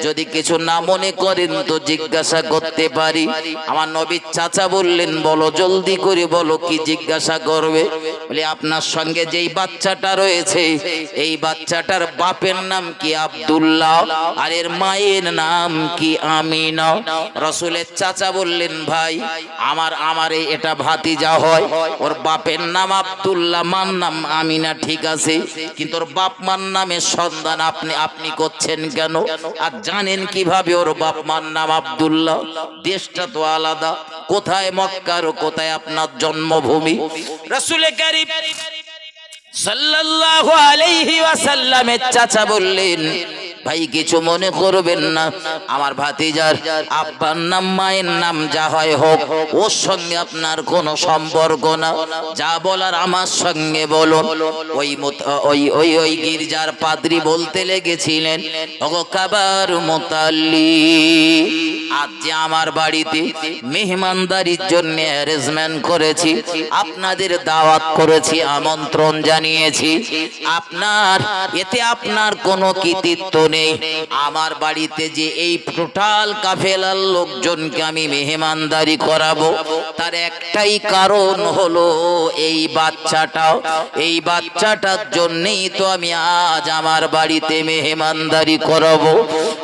যদি কিছু না মনে করেন তো জিজ্ঞাসা করতে পারি। আমার নবীর চাচা বললেন, বলো, জলদি করে বলো, কি জিজ্ঞাসা করবে? বলে, আপনার সঙ্গে যেই বাচ্চাটা রয়েছে, এই বাচ্চাটার বাপের নাম কি? আব্দুল্লাহ। আর এর মায়ের নাম কি? আমিনা। রাসূলের চাচা বললেন, ভাই আমার এটা ভাতিজা হয়, ওর বাপের নাম আব্দুল্লাহ, মার নাম আমিনা, ঠিক আছে, কিন্তু ওর বাপ মার নামের সন্ধান আপনি করছেন কেন? আর জানেন কিভাবে ওর বাপ মার নাম আব্দুল্লাহ? দেশটা তো আলাদা, কোথায় মক্কার ও কোথায় আপনার জন্মভূমি। রাসূল কারীম সাল্লাল্লাহু আলাইহি ওয়াসাল্লামের চাচা বললেন, ভাই কিছু মনে করবেন না, আমার ভাতিজার আব্বার নাম মায়ের নাম যা হয় হোক, ওর সঙ্গে আপনার কোনো সম্পর্ক না, যা বলার আমার সঙ্গে বলুন। ওই গির্জার পাদ্রী বলতে লেগেছিলেন, ওগো কাবার মুতাল্লি, আজ যে আমার বাড়িতে মেহমানদারির জন্য অ্যারেঞ্জমেন্ট করেছি, আপনাদের দাওয়াত করেছি, আমন্ত্রণ জানিয়েছি, এতে আপনার কোনো কৃতিত্ব নেই। আমার বাড়িতে যে এই টোটাল কাফেলার লোকজনকে আমি মেহমানদারি করাবো, তার একটাই কারণ হলো এই বাচ্চাটার জন্যই তো আমি আজ আমার বাড়িতে মেহমানদারি করাবো।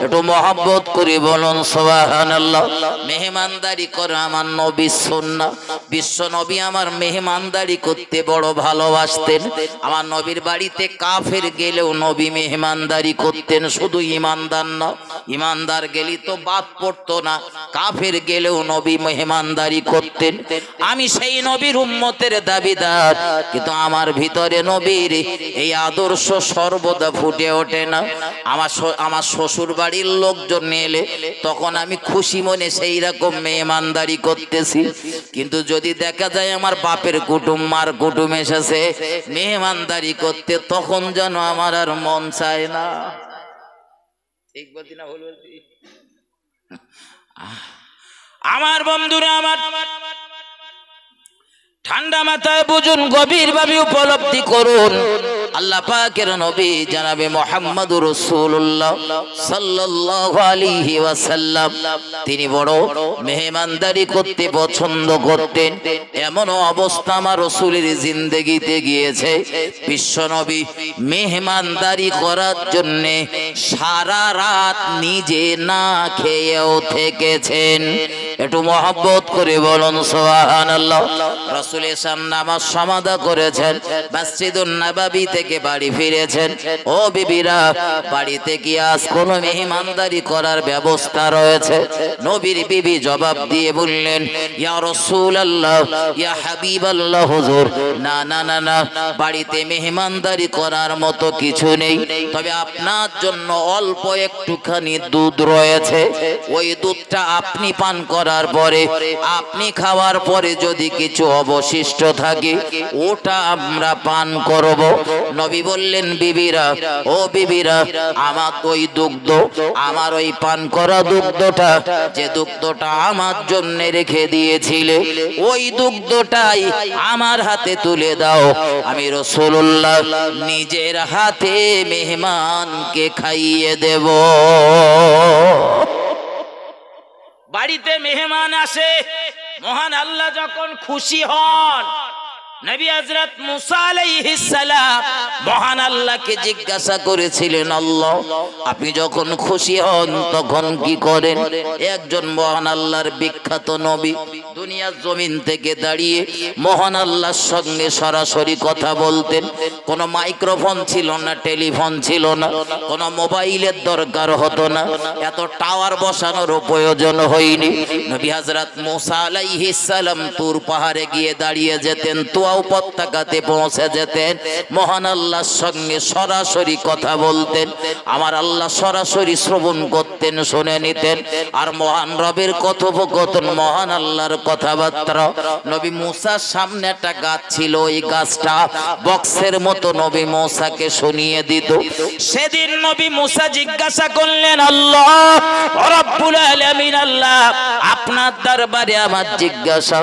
একটু মহব্বত করে বলুন সুবহানাল্লাহ। মেহমানদারি করা আমার নবীর সুন্নাহ। বিশ্ব নবী আমার মেহমানদারি করতে বড় ভালোবাসতেন। আমার নবীর বাড়িতে কাফের গেলেও নবী মেহমানদারি করতেন। শুধু ইমানদার না, ইমানদার গেলি তো বাদ পড়তো না, কাফের গেলেও নবী মেহমানদারি করতেন। আমি সেই নবীর উম্মতের দাবিদার, কিন্তু আমার ভিতরে নবীর এই আদর্শ সর্বদা ফুটে ওঠে না। আমার শ্বশুর বাড়ির লোকজন এলে তখন আমি খুশি মনে সেই রকম মেহমানদারি করতেছি, কিন্তু যদি দেখা যায় আমার বাপের কুটুম মার কুটুম এসেছে মেহমানদারি করতে, তখন যেন আমার আর মন চায় না। ঠিক বলছি না ভুল বলছি? আমার বন্ধুরা, আমার ঠান্ডা মাথায় বুঝুন, গভীর ভাবে উপলব্ধি করুন, আল্লাহ পাকের নবী জনাবে মুহাম্মদুর রাসূলুল্লাহ সাল্লাল্লাহু আলাইহি ওয়াসাল্লাম তিনি বড় মেহমানদারি করতে পছন্দ করতেন। এমন অবস্থা আমার রাসূলের জিন্দেগিতে গিয়েছে, বিশ্ব নবী মেহমানদারি করার জন্য সারা রাত নিজে না খেয়েও থেকেছেন। একটু মহব্বত করে বলুন সুবহানাল্লাহ। রাসূল এসাম নামাজ সমাধা করেছেন, মসজিদুন নববী থেকে বাড়ি ফিরেছেন। ও বিবিরা, বাড়িতে কি আজ কোনো মেহমানদারি করার ব্যবস্থা রয়েছে? নবীর বিবি জবাব দিয়ে বললেন, ইয়া রাসূলুল্লাহ, ইয়া হাবিবাল্লাহ, হুজুর, না না না না, বাড়িতে মেহমানদারি করার মতো কিছু নেই, তবে আপনার জন্য অল্প একটুখানি দুধ রয়েছে। ওই দুধটা আপনি পান করার পরে, আপনি খাওয়ার পরে যদি কিছু অবশিষ্ট থাকে ওটা আমরা পান করব। নবী বললেন, বিবিরা, ও বিবিরা, আমার ওই দুগ্ধ, আমার ওই পান করা দুগ্ধটা, যে দুগ্ধটা আমার জন্য রেখে দিয়েছিলে, ওই দুগ্ধটাই আমার হাতে তুলে দাও, আমি রাসূলুল্লাহ নিজের হাতে মেহমানকে খাইয়ে দেব। বাড়িতে মেহমান আসে, মহান আল্লাহ যখন খুশি হন, নবী হযরত মুসা আলাইহিস সালাম মহান আল্লাহকে জিজ্ঞাসা করেছিলেন, আল্লাহ আপনি যখন খুশি হন তখন কি করেন? একজন মহান আল্লাহর বিখ্যাত নবী দুনিয়ার জমিন থেকে দাঁড়িয়ে মহান আল্লাহর সঙ্গে সরাসরি কথা বলতেন। কোনো মাইক্রোফোন ছিল না, টেলিফোন ছিল না, কোনো মোবাইলের দরকার হতো না, এত টাওয়ার বসানোর প্রয়োজন হয়নি। নবী হযরত মুসা আলাইহিস সালাম তুর পাহাড়ে গিয়ে দাঁড়িয়ে যেতেন, উপত্যকাতে পৌঁছে যেতেন, মহান আল্লাহর সঙ্গে সরাসরি কথা বলতেন। আমার আল্লাহ সরাসরি শ্রবণ করতেন, শুনে নিতেন। আর মহান রবের কথোপকথন, মহান আল্লাহর কথাবার্তা। নবী মুসার সামনে একটা গাছ ছিল, ওই গাছটা বক্সের মতো নবী মুসাকে শুনিয়ে দিত। সেদিন নবী মুসা জিজ্ঞাসা করলেন, আল্লাহ রব্বুল আলামিন, আল্লাহ আপনার দরবারে আমার জিজ্ঞাসা,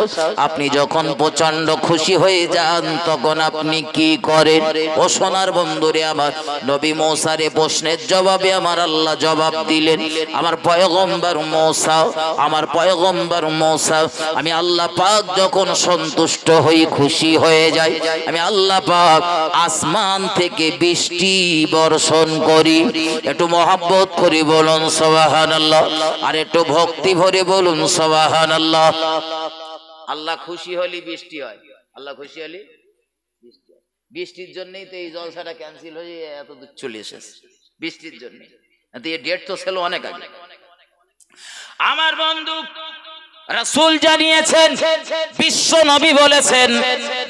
আপনি যখন প্রচন্ড খুশি হয়ে যান তখন আপনি কি করেন? ও সোনার বন্ধুরে আমার, নবী মুসার এই প্রশ্নের জবাবে আমার আল্লাহ জবাব দিলেন, আমার পয়গম্বর মুসা, আমার পয়গম্বর মুসা, আমি আল্লাহ পাক যখন সন্তুষ্ট হই, খুশি হয়ে যাই, আমি আল্লাহ পাক আসমান থেকে বৃষ্টি বর্ষণ করি। একটু মহব্বত করে বলুন সুবহানাল্লাহ, আর একটু ভক্তি ভরে বলুন সুবহানাল্লাহ। আল্লাহ খুশি হলে বৃষ্টি হয়, আল্লাহ খুশি হলে বৃষ্টি হয়। বৃষ্টির জন্যই তো এই জলসাটা ক্যান্সেল হয়ে এত দূর চলে এসেছে, বৃষ্টির জন্য। এই ডেট তো ছিল অনেক আগে। আমার বন্ধু রাসূল জানিয়েছেন, বিশ্ব নবী বলেছেন,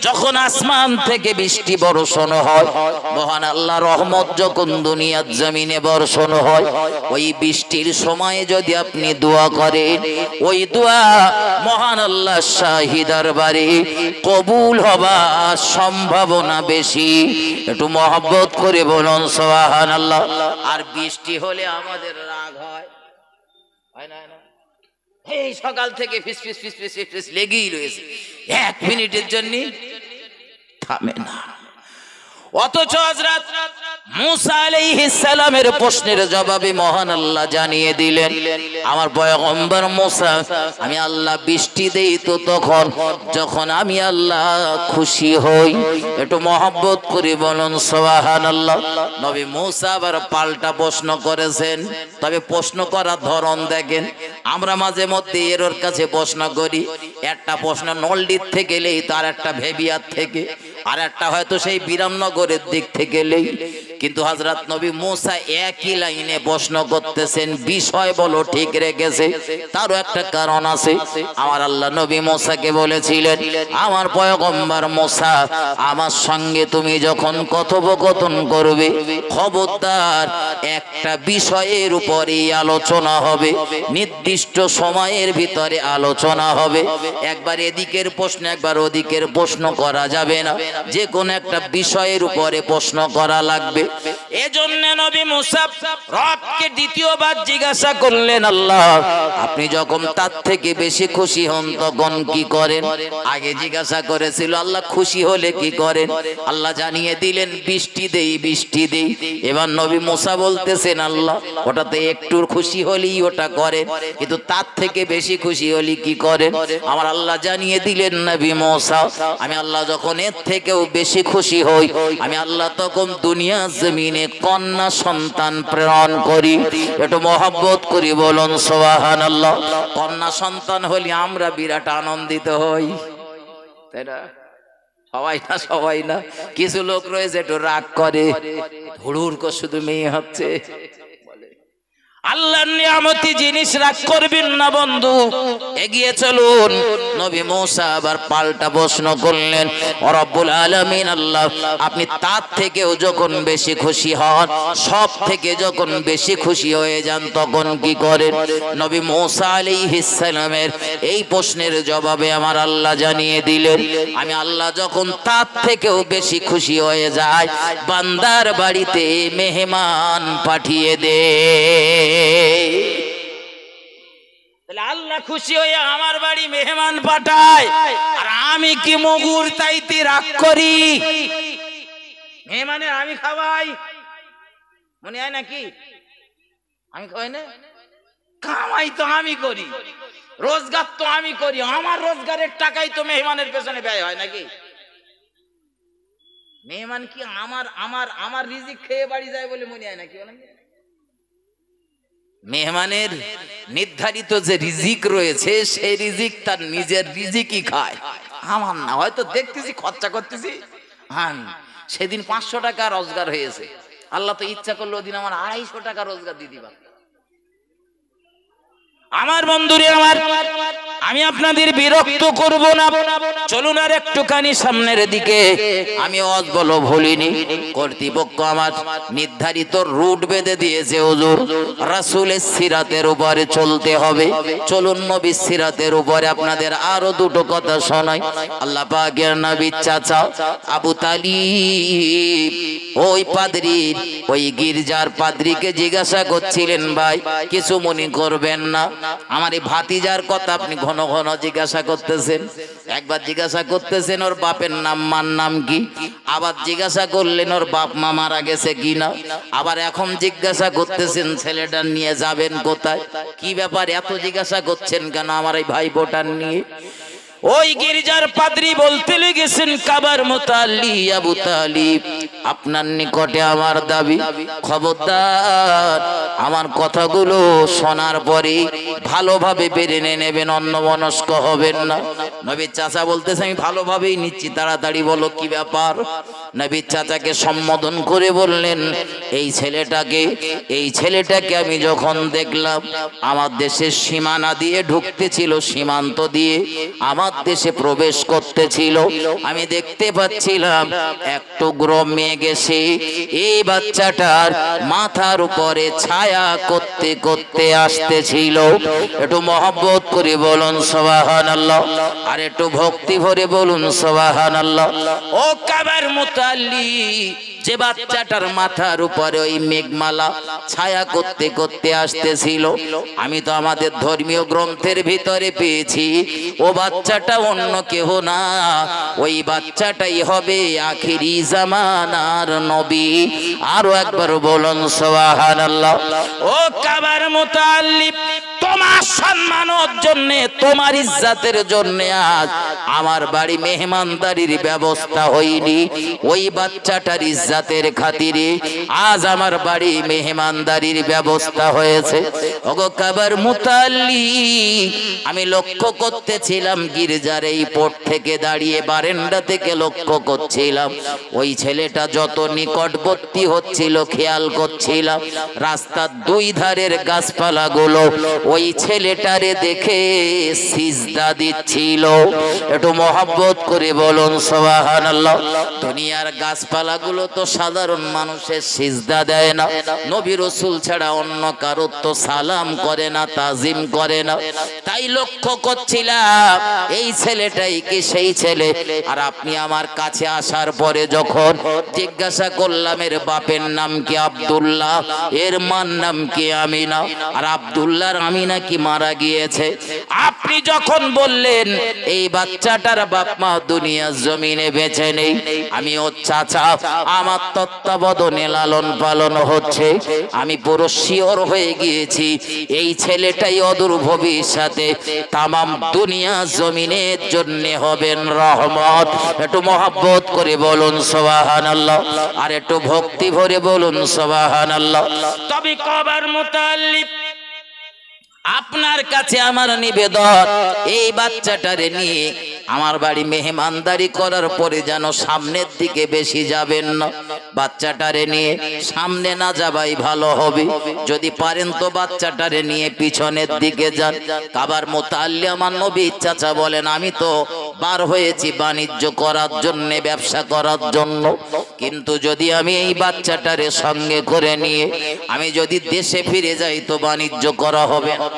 যখন আসমান থেকে বৃষ্টি বর্ষণ হয়, মহান আল্লাহ রহমত যখন দুনিয়ার জমিনে বর্ষণ হয়, ওই বৃষ্টির সময়ে যদি আপনি দোয়া করেন, ওই দোয়া মহান আল্লাহ শাহী দরবারে কবুল হবার সম্ভাবনা বেশি। একটু মহব্বত করে বলুন সুবহানাল্লাহ। আর বৃষ্টি হলে আমাদের রাগ হয়, হয় না? এই সকাল থেকে ফিস ফিস ফিস ফিস ফিস লেগেই রয়েছে, এক মিনিটের জন্য থামে না। অথচ হযরত মুসা আলাইহিস সালামের প্রশ্নের জবাবে মহান আল্লাহ জানিয়ে দিলেন, আমার পয়গম্বর মুসা, আমি আল্লাহ বৃষ্টি দেই তো তখন যখন আমি আল্লাহ খুশি হই। একটু মহব্বত করে বলুন সুবহানাল্লাহ। নবী মুসা আবার পাল্টা প্রশ্ন করেছেন, তবে প্রশ্ন করার ধরন দেখেন। আমরা মাঝে মধ্যে এর কাছে প্রশ্ন করি, একটা প্রশ্ন নলডির থেকে এলেই, তার একটা ভেবিয়ার থেকে, আর একটা হয়তো সেই বিরামনগরের দিক থেকে এলেই। কিন্তু হযরত নবী মুসা একই লাইনে প্রশ্ন করতেছেন, বিষয় বলো ঠিক রেখেছে, তারও একটা কারণ আছে। আমার আল্লাহ নবী মুসাকে বলেছিলেন, আমার পয়গম্বর মুসা, আমার সঙ্গে তুমি যখন কথোপকথন করবে, খবরদার একটা বিষয়ের উপরে আলোচনা হবে, নির্দিষ্ট সময়ের ভিতরে আলোচনা হবে। একবার এদিকের প্রশ্ন একবার ওদিকের প্রশ্ন করা যাবে না, যে কোন একটা বিষয়ের উপরে প্রশ্ন করা লাগবে। এজন্য নবী মুসা রবকে দ্বিতীয়বার জিজ্ঞাসা করলেন, আল্লাহ আপনি যখন তার থেকে বেশি খুশি হন তখন কি করেন? আগে জিজ্ঞাসা করেছিল আল্লাহ খুশি হলে কি করেন, আল্লাহ জানিয়ে দিলেন বৃষ্টি দেই, বৃষ্টি দেই। এবার নবী মুসা বলতেছেন, আল্লাহ ওটাতে একটু খুশি হলেই ওটা করেন, কিন্তু তার থেকে বেশি খুশি হলে কি করেন? আমার আল্লাহ জানিয়ে দিলেন, নবী মুসা, আমি আল্লাহ যখন এর থেকেও বেশি খুশি হই, আমি আল্লাহ তখন দুনিয়া জমিনে কন্যা সন্তান প্রেরণ করি। একটু মহব্বত করি বলুন সুবহানাল্লাহ। কন্যা সন্তান হলে আমরা বিরাট আনন্দিত হই, তাই না? সবাই না, সবাই না, কিছু লোক রয়েছে একটু রাগ করে, হুড়ুর করে শুধু মেয়ে হচ্ছে। আল্লাহর নিয়ামতি জিনিস রাগ করবেন না বন্ধু, এগিয়ে চলুন। নবী মুসা আবার পাল্টা প্রশ্ন করলেন, ও রব্বুল আলামিন, আল্লাহ আপনি তার থেকেও যখন বেশি খুশি হন, সব থেকে যখন বেশি খুশি হয়ে যান তখন কি করেন? নবী মুসা আলাইহিস সালামের এই প্রশ্নের জবাবে আমার আল্লাহ জানিয়ে দিলেন, আমি আল্লাহ যখন তার থেকেও বেশি খুশি হয়ে যায়, বান্দার বাড়িতে মেহমান পাঠিয়ে দে। তাহলে আল্লাহ খুশি হয়ে আমার বাড়ি মেহমান পাঠায়, আর আমি কি মগুর তাইতে রাগ করি? মেহমানের আমি খাওয়াই, মনে হয় নাকি? আমি খাওয়াই না, কামাই তো আমি করি, রোজগার তো আমি করি, আমার রোজগারের টাকাই তো মেহমানের পেছনে ব্যয় হয় নাকি? মেহমান কি আমার আমার আমার রিজিক খেয়ে বাড়ি যায় বলে মনে হয় নাকি? বলেন, মেহমানের নির্ধারিত যে রিজিক রয়েছে সেই রিজিক তার নিজের রিজিকই খায়, আমার না। হয়তো দেখতেছি খরচা করতেছি, হ্যাঁ সেদিন 500 টাকা রোজগার হয়েছে, আল্লাহ তো ইচ্ছা করলে ওদিন আমার 250 টাকা রোজগার দিয়ে দিবা। আমার বন্ধুরে আমার, আমি আপনাদের বিরক্ত করব না, চলুন আর একটুখানি সামনের দিকে। আমি অজ বলো ভুলিনি, কর্তৃপক্ষ আমার নির্ধারিত রুট বেঁধে দিয়েছে, হুজুর রাসূলের সিরাতের উপরে চলতে হবে। চলুন নবীর সিরাতের উপরে আপনাদের আরো দুটো কথা শোনাই। আল্লাহ পাকের নবীর চাচা আবু তালিব ওই পাদ্রীর, ওই গির্জার পাদ্রীকে জিজ্ঞাসা করছিলেন, ভাই কিছু মনে করবেন না, আমার এই ভাতিজার কথা আপনি ঘন ঘন জিজ্ঞাসা করতেছেন। একবার জিজ্ঞাসা করতেছেন ওর বাপের নাম মার নাম কি, আবার জিজ্ঞাসা করলেন ওর বাপ মা মারা গেছে কিনা, আবার এখন জিজ্ঞাসা করতেছেন ছেলেটা নিয়ে যাবেন কোথায়। কি ব্যাপার এত জিজ্ঞাসা করছেন কেন আমার এই ভাই বোটার নিয়ে? ওই গির্জার পাদ্রী বলতে লেগেছেন, কাবার মুতাল্লি আবু তালিব, আপনার নিকটে আমার দাবি, খবরদার আমার কথাগুলো শোনার পরে ভালোভাবে বেরেনে নেবেন, অন্যমনস্ক হবেন না। নবীর চাচা বলতেছে, আমি ভালোভাবেই নিচ্ছি, তাড়াতাড়ি বলো কি ব্যাপার। নবীর চাচাকে সম্বোধন করে বললেন, এই ছেলেটাকে আমি যখন দেখলাম আমার দেশের সীমানা দিয়ে ঢুকতেছিল, সীমান্ত দিয়ে আমার দেশে প্রবেশ করতেছিল, আমি দেখতে পাচ্ছিলাম এক টুকরো মেঘ এসে এই বাচ্চাটার মাথার উপরে ছায়া করতে করতে আসতেছিল। একটু মহব্বত করে বলুন সুবহানাল্লাহ, আর একটু ভক্তি ভরে বলুন সুবহানাল্লাহ। ও কাবার মুতাল্লি, যে বাচ্চাটার মাথার উপরে ওই মেঘমালা ছায়া করতে করতে আসতেছিল, আমি তো আমাদের ধর্মীয় গ্রন্থের ভিতরে পেয়েছি ও বাচ্চাটা অন্য কেহ না, ওই বাচ্চাটাই হবে আখিরি জামানার নবী। আরো একবার বলুন সুবহানাল্লাহ। ও কাবার মুতাল্লি, তোমার সম্মানের জন্য, তোমার ইজ্জতের জন্য আজ আমার বাড়ি মেহমানদারির ব্যবস্থা হয়নি, ওই বাচ্চাটার ইজ্জতের খাতিরে আজ আমার বাড়ি মেহমানদারির ব্যবস্থা হয়েছে। ওগো কাবার মুতাল্লি, আমি লক্ষ্য করতেছিলাম গির্জার এই পট থেকে দাঁড়িয়ে, বারান্দা থেকে লক্ষ্য করছিলাম ওই ছেলেটা যত নিকটবর্তী হচ্ছিল, খেয়াল করছিলাম রাস্তার দুই ধারের গাছপালাগুলো ওই ছেলেটারে দেখে সিজদা দিচ্ছিল। একটু মহব্বত করে বলুন সুবহানাল্লাহ। দুনিয়ার গাছপালাগুলো তো সাধারণ মানুষের সিজদা দেয় না, নবী রাসূল ছাড়া অন্য কারো তো সালাম করে না, তাজিম করে না। তাই লক্ষ্য করছিলাম এই ছেলেটাই কি সেই ছেলে। আর আপনি আমার কাছে আসার পরে যখন জিজ্ঞাসা করলাম এর বাপের নাম কি আব্দুল্লাহ, এর মার নাম কি আমিনা, আর আব্দুল্লাহর আমিনা কি মারা গিয়েছে, আপনি যখন বললেন এই বাচ্চাটার বাপ মা দুনিয়ার জমিনে বেঁচে নেই, আমি ওর চাচা, আমার তত্ত্বাবধানে লালন পালন হচ্ছে, আমি পুরো শিওর হয়ে গিয়েছি এই ছেলেটাই অদূর ভবিষ্যতে তামাম দুনিয়া জমিনের জন্য হবেন রহমত। একটু মহব্বত করে বলুন সুবহানাল্লাহ, আর একটু ভক্তি ভরে বলুন সুবহানাল্লাহ। তবে কাবার মুতাল্লি, আপনার কাছে আমার নিবেদন, এই বাচ্চাটারে নিয়ে আমার বাড়ি মেহমানদারি করার পরে যেন সামনের দিকে বেশি যাবেন না, বাচ্চাটারে নিয়ে সামনে না যাবাই ভালো হবে। যদি পারেন তো বাচ্চাটারে নিয়ে পিছনের দিকে যান। কাবার মুতাল্লি আমার নবী চাচা বলেন, আমি তো বার হয়েছি বাণিজ্য করার জন্য, ব্যবসা করার জন্য, কিন্তু যদি আমি এই বাচ্চাটারে সঙ্গে করে নিয়ে আমি যদি দেশে ফিরে যাই তো বাণিজ্য করা হবে না।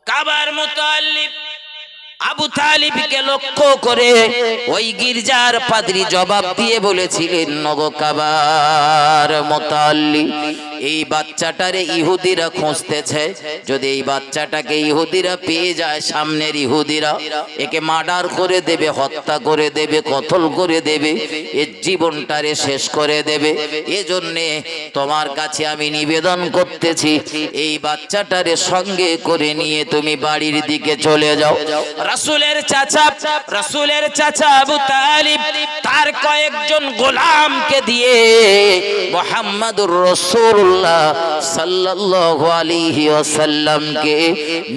কাবার মুতাল্লি আবু তালিবকে লক্ষ্য করে ওই গির্জার পাদ্রী জবাব দিয়ে বলেছিলেন, নগো কাবার মুতাল্লি, এই বাচ্চাটারে ইহুদিরা খুঁজতেছে, যদি এই বাচ্চাটাকে ইহুদিরা পেয়ে যায়, সামনের ইহুদিরা একে মার্ডার করে দেবে, হত্যা করে দেবে, কতল করে দেবে, এর জীবনটারে শেষ করে দেবে। এজন্যে তোমার কাছে আমি নিবেদন করতেছি, এই বাচ্চাটারে সঙ্গে করে নিয়ে তুমি বাড়ির দিকে চলে যাও। রাসূলের চাচা আবু তালিব তার কয়েকজন গোলামকে দিয়ে মুহাম্মদুর রাসূলুল্লাহ সাল্লাল্লাহু আলাইহি ওয়াসাল্লামকে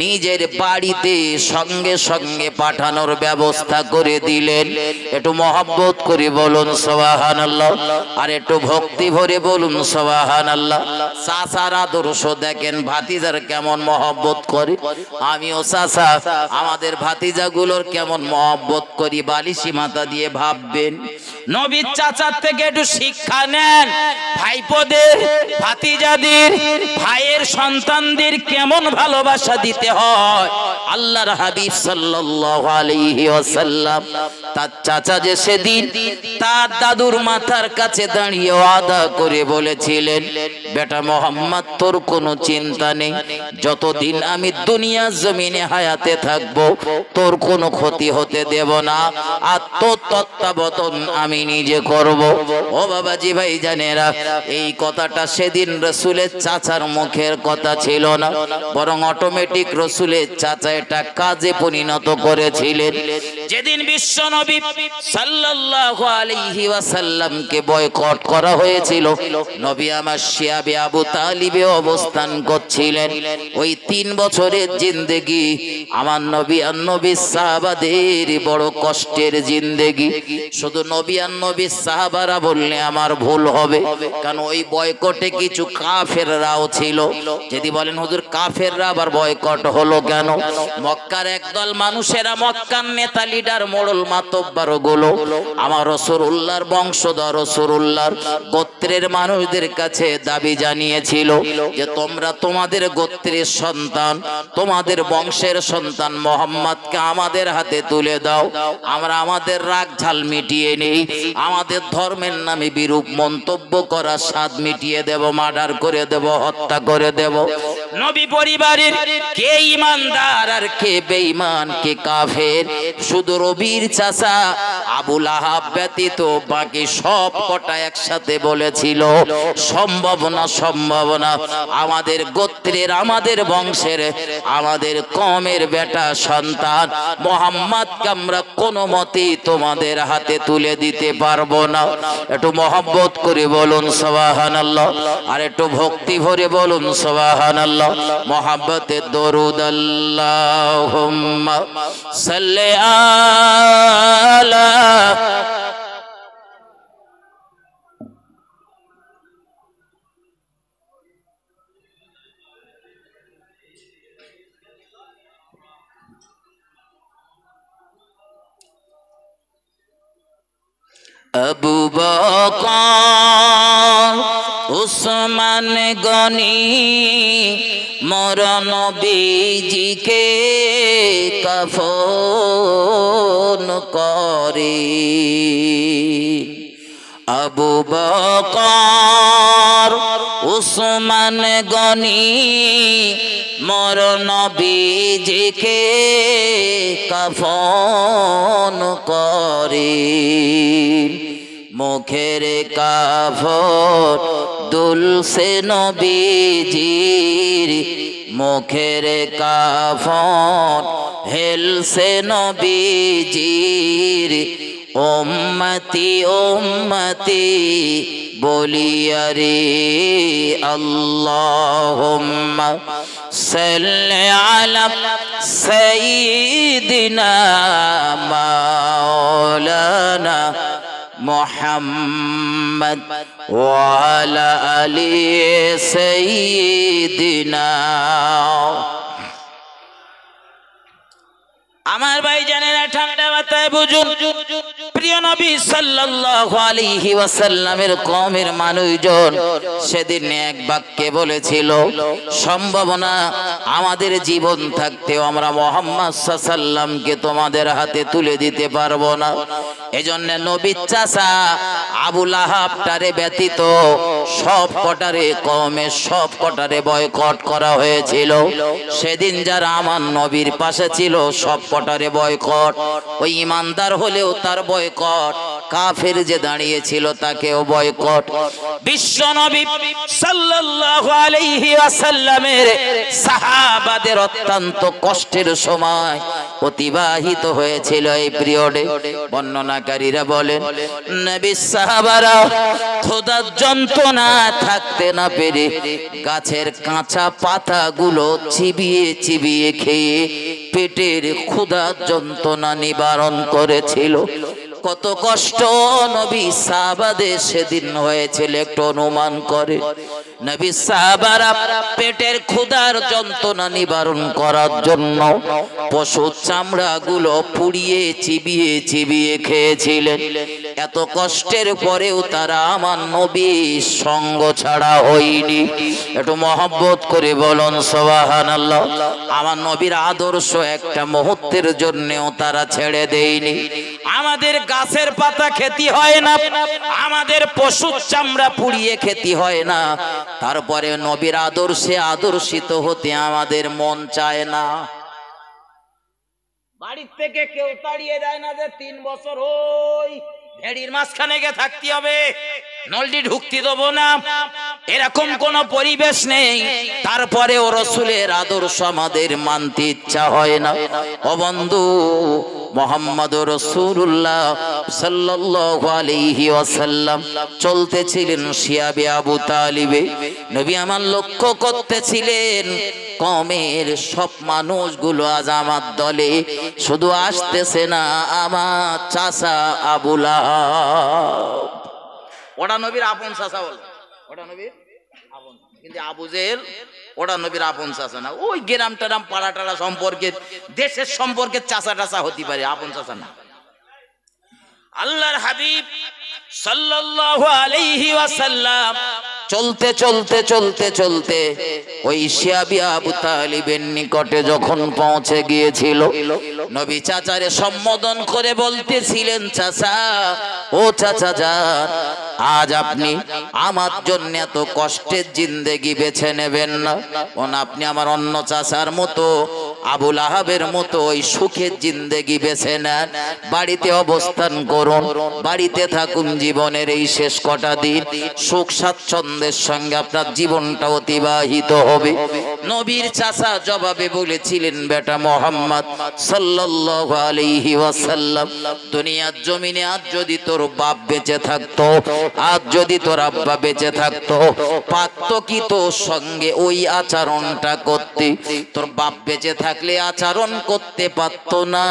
নিজের বাড়িতে সঙ্গে সঙ্গে পাঠানোর ব্যবস্থা করে দিলেন। একটু মহব্বত করে বলুন সুবহানাল্লাহ, আর একটু ভক্তি ভরে বলুন সুবহানাল্লাহ। চাচার আদর্শ দেখেন, ভাতিজার কেমন মহব্বত করে। আমিও চাচা আমাদের ভাতিজাগুলোর কেমন মহব্বত করি, বালিশি মাথা দিয়ে ভাববেন। নবীর চাচার থেকে একটু শিক্ষা নেন, ভাইপোদের, ভাতিজাদের, ভাইয়ের সন্তানদের কেমন ভালোবাসা দিতে হয়। আল্লাহর হাবিব সাল্লাল্লাহু আলাইহি ওয়াসাল্লাম তার চাচা যে সেদিন তার দাদুর মাথার কাছে দাঁড়িয়ে ওয়াদা করে বলেছিলেন, বেটা মোহাম্মদ তোর কোনো চিন্তা নেই, যতদিন আমি দুনিয়া জমিনে হায়াতে থাকবো তোর কোনো ক্ষতি হতে দেব না, আর তোর তত্ত্বাবধান আমি নিজে করব। ও বাবাজি ভাই জানেরা, এই কথাটা সেদিন রাসূলের চাচার মুখের কথা ছিল না, বরং অটোমেটিক রাসূলের চাচা এটা কাজে পরিণত করেছিলেন। যেদিন বিশ্ব নবী সাল্লাল্লাহু আলাইহি ওয়াসাল্লামকে বয়কট করা হয়েছিল, নবী আমার শিয়াবে আবু তালিবে অবস্থান করছিলেন। ওই 3 বছরের জিন্দেগি আমার নবী আর নবী সাহাবাদের বড় কষ্টের জিন্দেগি। শুধু নবী আর নবী সাহাবারা বললে আমার ভুল হবে, কারণ ওই বয়কটে কিছু কাফেররাও ছিল। যদি বলেন হুজুর কাফেররা আবার বয়কট হলো কেন? মক্কার একদল মানুষেরা, মক্কার নেতা লিডার মোড়ল মাতব্বার গুলো আমার রাসূলুল্লাহর বংশধর, রাসূলুল্লাহর গোত্রের মানুষদের কাছে দাবি জানিয়েছিল যে তোমরা তোমাদের গোত্রের সন্তান, তোমাদের বংশের সন্তান মুহাম্মদকে আমাদের হাতে তুলে দাও, আমরা আমাদের রাগ ঝাল মিটিয়ে নেই, আমাদের ধর্মের নামে বিরূপ মন্তব্য করা স্বাদ মিটিয়ে দেব, মার্ডার করে দেব, হত্যা করে দেব। নবী পরিবারের কে ঈমানদার আর কে বেঈমান, কে কাফের, শুধু রবির চাচা আবু লাহাব ব্যতীত বাকি সব কটা একসাথে বলেছিল সম্ভব না, সম্ভব না, আমাদের গোত্রের, আমাদের বংশের, আমাদের কওমের বেটা সন্তান মুহাম্মদকে আমরা কোনো মতেই তোমাদের হাতে তুলে দিতে পারবো না। একটু মহব্বত করে বলুন সুবহানাল্লাহ, আর একটু ভক্তি ভরে বলুন সুবহানাল্লাহ। মহব্বতে দরুদ আল্লাহুম্মা সাল্লি আলা আবু বকর উসমান গনি মোর নবীজিকে কাফন করে। আবু বকর উসমান গনি মোর নবীজিকে কাফন করে। মুখের কাফন দুলছে নবীজির, মুখের কাফন হেলছে নবীজির, উম্মতি উম্মতি বলিয়া রে। আল্লাহুম্মা সাল্লি আলা সাইয়্যিদিনা মাওলানা মুহাম্মদ ওয়া আলা আলি সাইয়্যিদিনা। আমার ভাই জানেনা, ঠান্ডা মাথায় বুঝুন, প্রিয় নবী সাল্লাল্লাহু আলাইহি ওয়াসাল্লামের কওমের মানুষজন সেদিন এক বাক্যে বলেছিল, সম্ভব না আমাদের জীবন থাকতেও আমরা মুহাম্মদ সাল্লাল্লাহু আলাইহি ওয়াসাল্লামকে তোমাদের হাতে তুলে দিতে পারবো না। এজন্য নবীর চাচা আবু লাহাবটারে ব্যতীত সব কটারে কওমের সব কটারে বয়কট করা হয়েছিল। সেদিন যারা আমার নবীর পাশে ছিল সব কটারে বয়কট, ওই ইমানদার হলেও তার বয়কট, কাফের যে দাঁড়িয়েছিল তাকেও বয়কট। বিশ্ব নবী সাল্লাল্লাহু আলাইহি ওয়াসাল্লামের সাহাবাদের অত্যন্ত কষ্টের সময় অতিবাহিত হয়েছিল এই পিরিয়ডে। বর্ণনাকারীরা বলেন, নবী সাহাবারা খোদার যন্ত্রণা থাকতে না পেরে গাছের কাঁচা পাতাগুলো চিবিয়ে চিবিয়ে খেয়ে পেটের ক্ষুধার যন্ত্রণা নিবারণ করেছিল। কত কষ্ট নবী সাহাবাদের সেদিন হয়েছিল একটু অনুমান করে। নবী সাহাবারা পেটের ক্ষুধার যন্ত্রণা নিবারণ করার জন্য পশুর চামড়াগুলো পুড়িয়ে চিবিয়ে চিবিয়ে খেয়েছিলেন। এত কষ্টের পরেও তারা আমার নবীর সঙ্গ ছাড়া হয়নি। একটু মহব্বত করে বলুন সুবহানাল্লাহ। আমার নবীর আদর্শ একটা মুহূর্তের জন্যও তারা ছেড়ে দেয়নি। আমাদের গাছের পাতা খেতে হয় না, আমাদের পশুর চামড়া পুড়িয়ে খেতে হয় না, তারপরে নবীর আদর্শে আদর্শিত হতে আমাদের মন চায় না। বাড়ির থেকে কেউ তাড়িয়ে দেয় না যে 3 বছর ওই ভেড়ির মাঝখানে গিয়ে থাকতে হবে, নলটি ঢুকতে দেবো না, এরকম কোন পরিবেশ নেই। তারপরে ও রসুলের আদর্শ আমাদের মানতে ইচ্ছা হয় না। ও বন্ধু, মুহাম্মদুর রাসূলুল্লাহ সাল্লাল্লাহু আলাইহি ওয়াসাল্লাম চলতেছিলেন শিয়াবে আবু তালিবে। নবী আমার লক্ষ্য করতেছিলেন কওমের সব মানুষগুলো আজ আমার দলে, শুধু আসতেছে না আমার চাচা আবু লাহাব। ওটা নবীর আপন চাচা বলে, ওটা নবীর আপন, কিন্তু আবু জেহেল ওটা নবীর আপন চাচা না। ওই গ্রাম টারাম পাড়া টাড়া সম্পর্কে দেশের সম্পর্কে চাচা টাচা হতে পারে, আপন চাচা না। আল্লাহর হাবিব সাল্লাল্লাহু আলাইহি ওয়াসাল্লাম চলতে চলতে চলতে চলতে ওই শিয়াবি আবু তালিবের নিকটে যখন পৌঁছে গিয়েছিল, নবী চাচারে সম্বোধন করে বলতেছিলেন, চাচা, ও চাচা যান, আজ আপনি আমার জন্য এত কষ্টের জিন্দেগি বেছে নেবেন না, আপনি আমার অন্য চাচার মতো আবু লাহাবের মতো ওই সুখের জিন্দেগি বেছে নেন, বাড়িতে অবস্থান করুন, বাড়িতে থাকুন, জীবনের এই শেষ কটা দিন সুখ স্বাচ্ছন্দ্যের সঙ্গে আপনার জীবনটা অতিবাহিত হবে। নবীর চাচা জবাবে বলেছিলেন, বেটা মুহাম্মদ সাল্লাল্লাহু আলাইহি ওয়াসাল্লাম, দুনিয়ার জমিনে আজ যদি তোর বাপ বেঁচে থাকতো, আজ যদি তোর আব্বা বেঁচে থাকতো, পারতো কি তোর সঙ্গে ওই আচরণটা করতে? তোর বাপ বেঁচে থাকলে আচরণ করতে পারতো না।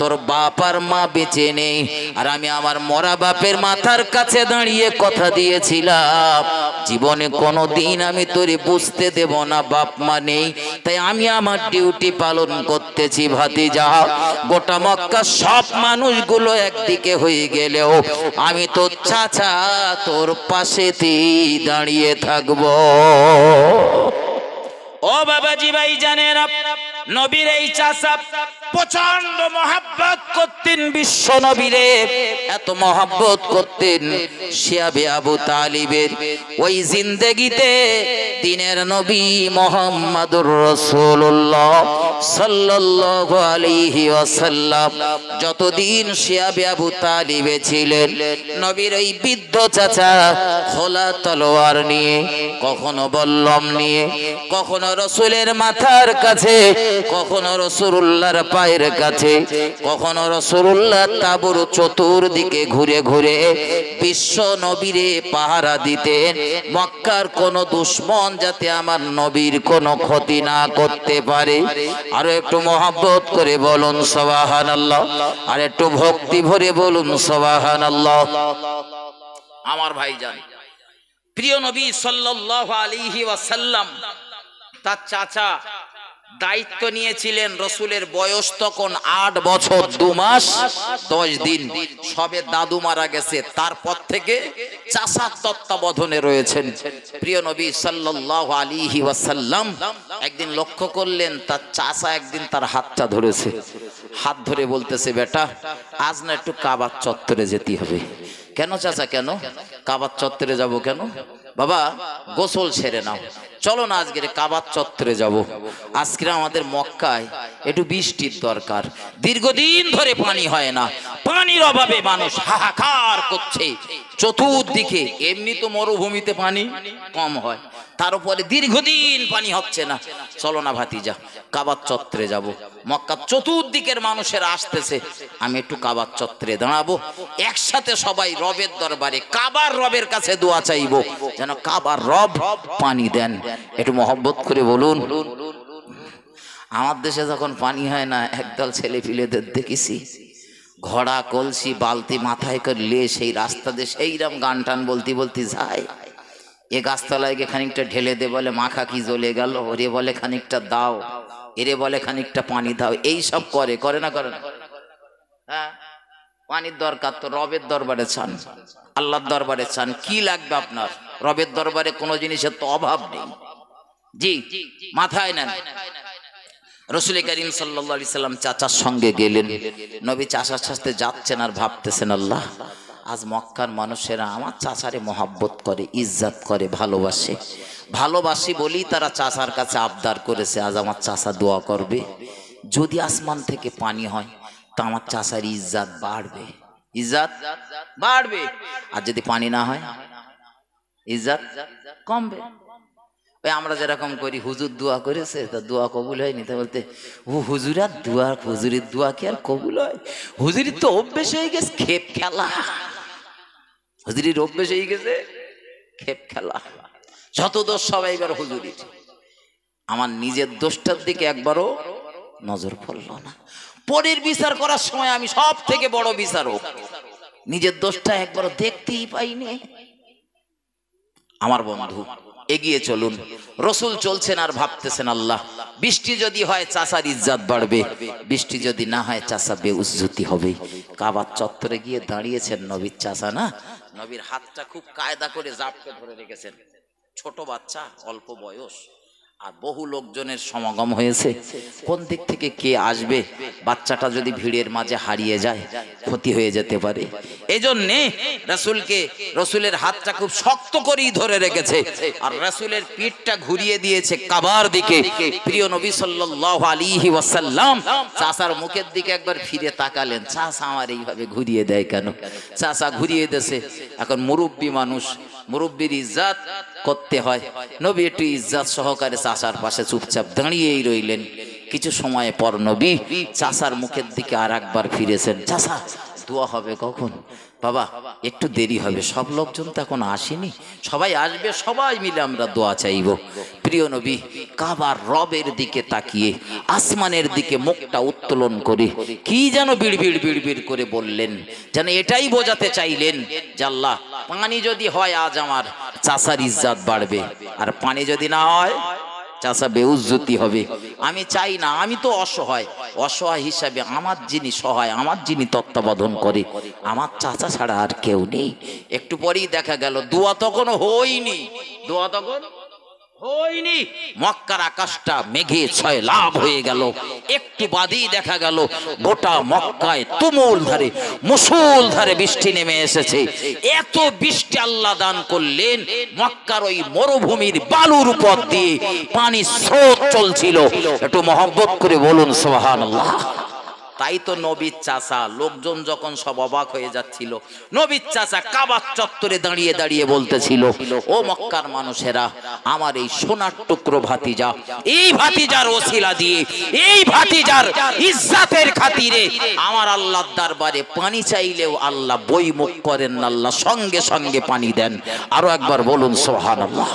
তোর বাপ আর মা বেঁচে নেই, আর আমি আমার মরা বাপের মাথার কাছে দাঁড়িয়ে কথা দিয়েছিলাম, জীবনে কোনোদিন আমি তোরে বুঝতে দেব না বাপ মা নেই, তাই আমি আমার ডিউটি পালন করতেছি। ভাতিজা, গোটা মক্কা সব মানুষগুলো একদিকে হয়ে গেলেও আমি তোর চাচা তোর পাশেতেই দাঁড়িয়ে থাকবো। ও বাবাজি ভাই জানেন, নবীর এই চাচা প্রচন্ড মহব্বত করতেন বিশ্ব নবীরে, এত মহব্বত করতেন শিয়াবে আবু তালিবের ওই জিন্দেগিতে দিনের নবী মুহাম্মদুর রাসূলুল্লাহ সাল্লাল্লাহু আলাইহি ওয়াসাল্লাম যতদিন শিয়াবে আবু তালিবে ছিলেন, নবীর এই বৃদ্ধ চাচা খোলা তলোয়ার নিয়ে, কখনো বল্লম নিয়ে, কখনো রসুলের মাথার কাছে, কখনো রাসূলুল্লাহর পায়ের কাছে, কখনো রাসূলুল্লাহ তাবুর চতুর্দিকে ঘুরে ঘুরে বিশ্ব নবীরে পাহারা দিতেন, মক্কার কোন দুশমন যাতে আমার নবীর কোনো ক্ষতি না করতে পারে। আরো একটু মহব্বত করে বলুন সুবহানাল্লাহ, আর একটু ভক্তি ভরে বলুন সুবহানাল্লাহ। আমার ভাইজান, প্রিয় নবী সাল্লাল্লাহু আলাইহি ওয়াসাল্লাম তার চাচা দায়িত্ব নিয়েছিলেন। রসুলের বয়স তখন 8 বছর 2 মাস 10 দিন, সবে দাদু মারা গেছে, তারপর থেকে চাচার তত্ত্বাবধানে রয়েছেন। প্রিয় নবী সাল্লাল্লাহু আলাইহি ওয়াসাল্লাম একদিন লক্ষ্য করলেন তার চাচা একদিন তার হাতটা ধরেছে, হাত ধরে বলতেছে, বেটা আজ না একটু কাবার চত্বরে যেতে হবে। কেন চাচা, কেন? কাবার চত্বরে যাব কেন? বাবা গোসল সেরে নাও, চলো না আজকে কাবার চত্বরে যাব। আজকে আমাদের মক্কায় একটু বৃষ্টির দরকার, দীর্ঘদিন ধরে পানি হয় না, পানির অভাবে মানুষ হাহাকার করছে চতুর্দিকে। এমনি তো মরুভূমিতে পানি কম হয়, তার উপরে দীর্ঘদিন পানি হচ্ছে না। চলো না ভাতিজা কাবার চত্বরে যাব। মক্কার চতুর্দিকের মানুষেরা আসতেছে, আমি একটু কাবার চত্বরে দাঁড়াবো, একসাথে সবাই রবের দরবারে কাবার রবের কাছে দোয়া চাইবো যেন কাবার রব পানি দেন। একটু মহব্বত করে বলুন। আমার দেশে যখন পানি হয় না, একদল ছেলে পিলেদের দেখেছি ঘোড়া কলসি বালতি মাথায় করলে সেই রাস্তা দিয়ে সেইরকম গান টান বলতে বলতে যায়। এ গাছতলায় গিয়ে খানিকটা ঢেলে দে, বলে মাখা কি জ্বলে গেল, ওরে বলে খানিকটা দাও, এরে বলে খানিকটা পানি দাও, এই সব করে করে না করে না? হ্যাঁ, পানির দরকার তো রবের দরবারে চান, আল্লাহর দরবারে চান। কি লাগবে আপনার? রবের দরবারে কোনো জিনিসের তো অভাব নেই। জি, মাথায় নেন। রসুল করিম সাল্লাল্লাহু আলাইহি সাল্লাম চাচার সঙ্গে গেলেন। নবী চাচার সাথে যাচ্ছেন আর ভাবতেছেন, আল্লাহ আজ মক্কার মানুষেরা আমার চাচারে মহাব্বত করে, ইজ্জত করে, ভালোবাসে। ভালোবাসি বলি তারা চাচার কাছে আবদার করেছে, আজ আমার চাচা দোয়া করবে, যদি আসমান থেকে পানি হয় তা আমার চাচার ইজ্জত বাড়বে, ইজ্জত বাড়বে। আর যদি পানি না হয় ইজ্জত কমবে। ওই আমরা যেরকম করি, হুজুর দোয়া করেছে তা দোয়া কবুল হয়নি, তা বলতে ও হুজুরার দোয়া, হুজুরের দোয়া কি আর কবুল হয়? হুজুরির তো অভ্যেস হয়ে গেছে খেপ খেলা, হুজুরির অভ্যেস হয়ে গেছে খেপ খেলা। যত দোষ সবাই এবার হুজুরির। আমার নিজের দোষটার দিকে একবারও নজর পড়ল না। পরের বিচার করার সময় আমি সব থেকে বড় বিচারক, নিজের দোষটা একবারও দেখতেই পাইনি। আমার বন্ধু এগিয়ে চলুন। রসুল চলছেন আর ভাবতেছেন, আল্লাহ বৃষ্টি যদি হয় চাচার ইজ্জত বাড়বে, বৃষ্টি যদি না হয় চাচা বেউজ্জতি হবে। কাবার চত্বরে গিয়ে দাঁড়িয়েছেন নবীর চাচা, না নবীর হাতটা খুব কায়দা করে জাপটে ধরে রেখেছেন। ছোট বাচ্চা, অল্প বয়স, আর বহু লোকজনের সমাগম হয়েছে। কোন দিক থেকে কে আসবে, বাচ্চাটা যদি ভিড়ের মাঝে হারিয়ে যায় ক্ষতি হয়ে যেতে পারে। এজন্যে রসুলের হাতটা খুব শক্ত করেই ধরে রেখেছে আর রসুলের পিঠটা ঘুরিয়ে দিয়েছে কাবার দিকে। প্রিয় নবী সাল্লাল্লাহু আলাইহি ওয়াসাল্লাম চাচার মুখের দিকে একবার ফিরে তাকালেন, চাচা আমার এইভাবে ঘুরিয়ে দেয় কেন? চাচা ঘুরিয়ে দিয়েছে। এখন মুরব্বী মানুষ, মুরব্বীর ইজ্জত করতে হয়। নবী একটু ইজ্জত সহকারে চাচার পাশে চুপচাপ দাঁড়িয়েই রইলেন। কিছু সময় পর নবী চাচার মুখের দিকে আর একবার ফিরেছেন, চাচা দোয়া হবে কখন? বাবা একটু দেরি হবে, সব লোকজন তো এখন আসেনি, সবাই আসবে, সবাই মিলে আমরা দোয়া চাইব। প্রিয় নবী কাবার রবের দিকে তাকিয়ে আসমানের দিকে মুখটা উত্তোলন করে কি যেন বিড়বিড় বিড়বিড় করে বললেন, যেন এটাই বোঝাতে চাইলেন যে আল্লাহ পানি যদি হয় আজ আমার চাচার ইজ্জত বাড়বে, আর পানি যদি না হয় চাচা বেউজ্জতি হবে। আমি চাই না, আমি তো অসহায়, অসহায় হিসাবে আমার যিনি সহায়, আমার যিনি তত্ত্বাবধান করে, আমার চাচা ছাড়া আর কেউ নেই। একটু পরেই দেখা গেল দোয়া তখন হয়নি, দোয়া তখন হয়নি। মক্কার আকাশটা মেঘে ছয় লাভ হয়ে গেল। একটু বাদেই দেখা গেল গোটা মক্কায় তুমুল ধারে মুসুল ধারে বৃষ্টি নেমে এসেছে। এত বৃষ্টি আল্লাহ দান করলেন, মক্কার ওই মরুভূমির বালুর উপর দিয়ে পানি স্রোত চলছিল। একটু মহব্বত করে বলুন সুবহানাল্লাহ। তাই তো নবীর চাচা, লোকজন যখন সব অবাক হয়ে যাচ্ছিল, নবীর চাচা কাবার চত্বরে দাঁড়িয়ে দাঁড়িয়ে বলতেছিল, ও মক্কার মানুষেরা, আমার এই সোনার টুকরো ভাতিজা, এই ভাতিজার ওসিলা দিয়ে, এই ভাতিজার ইজ্জতের খাতিরে আমার আল্লাহর দরবারে পানি চাইলেও আল্লাহ বই মুখ করেন না, আল্লাহ সঙ্গে সঙ্গে পানি দেন। আরো একবার বলুন সুবহানাল্লাহ।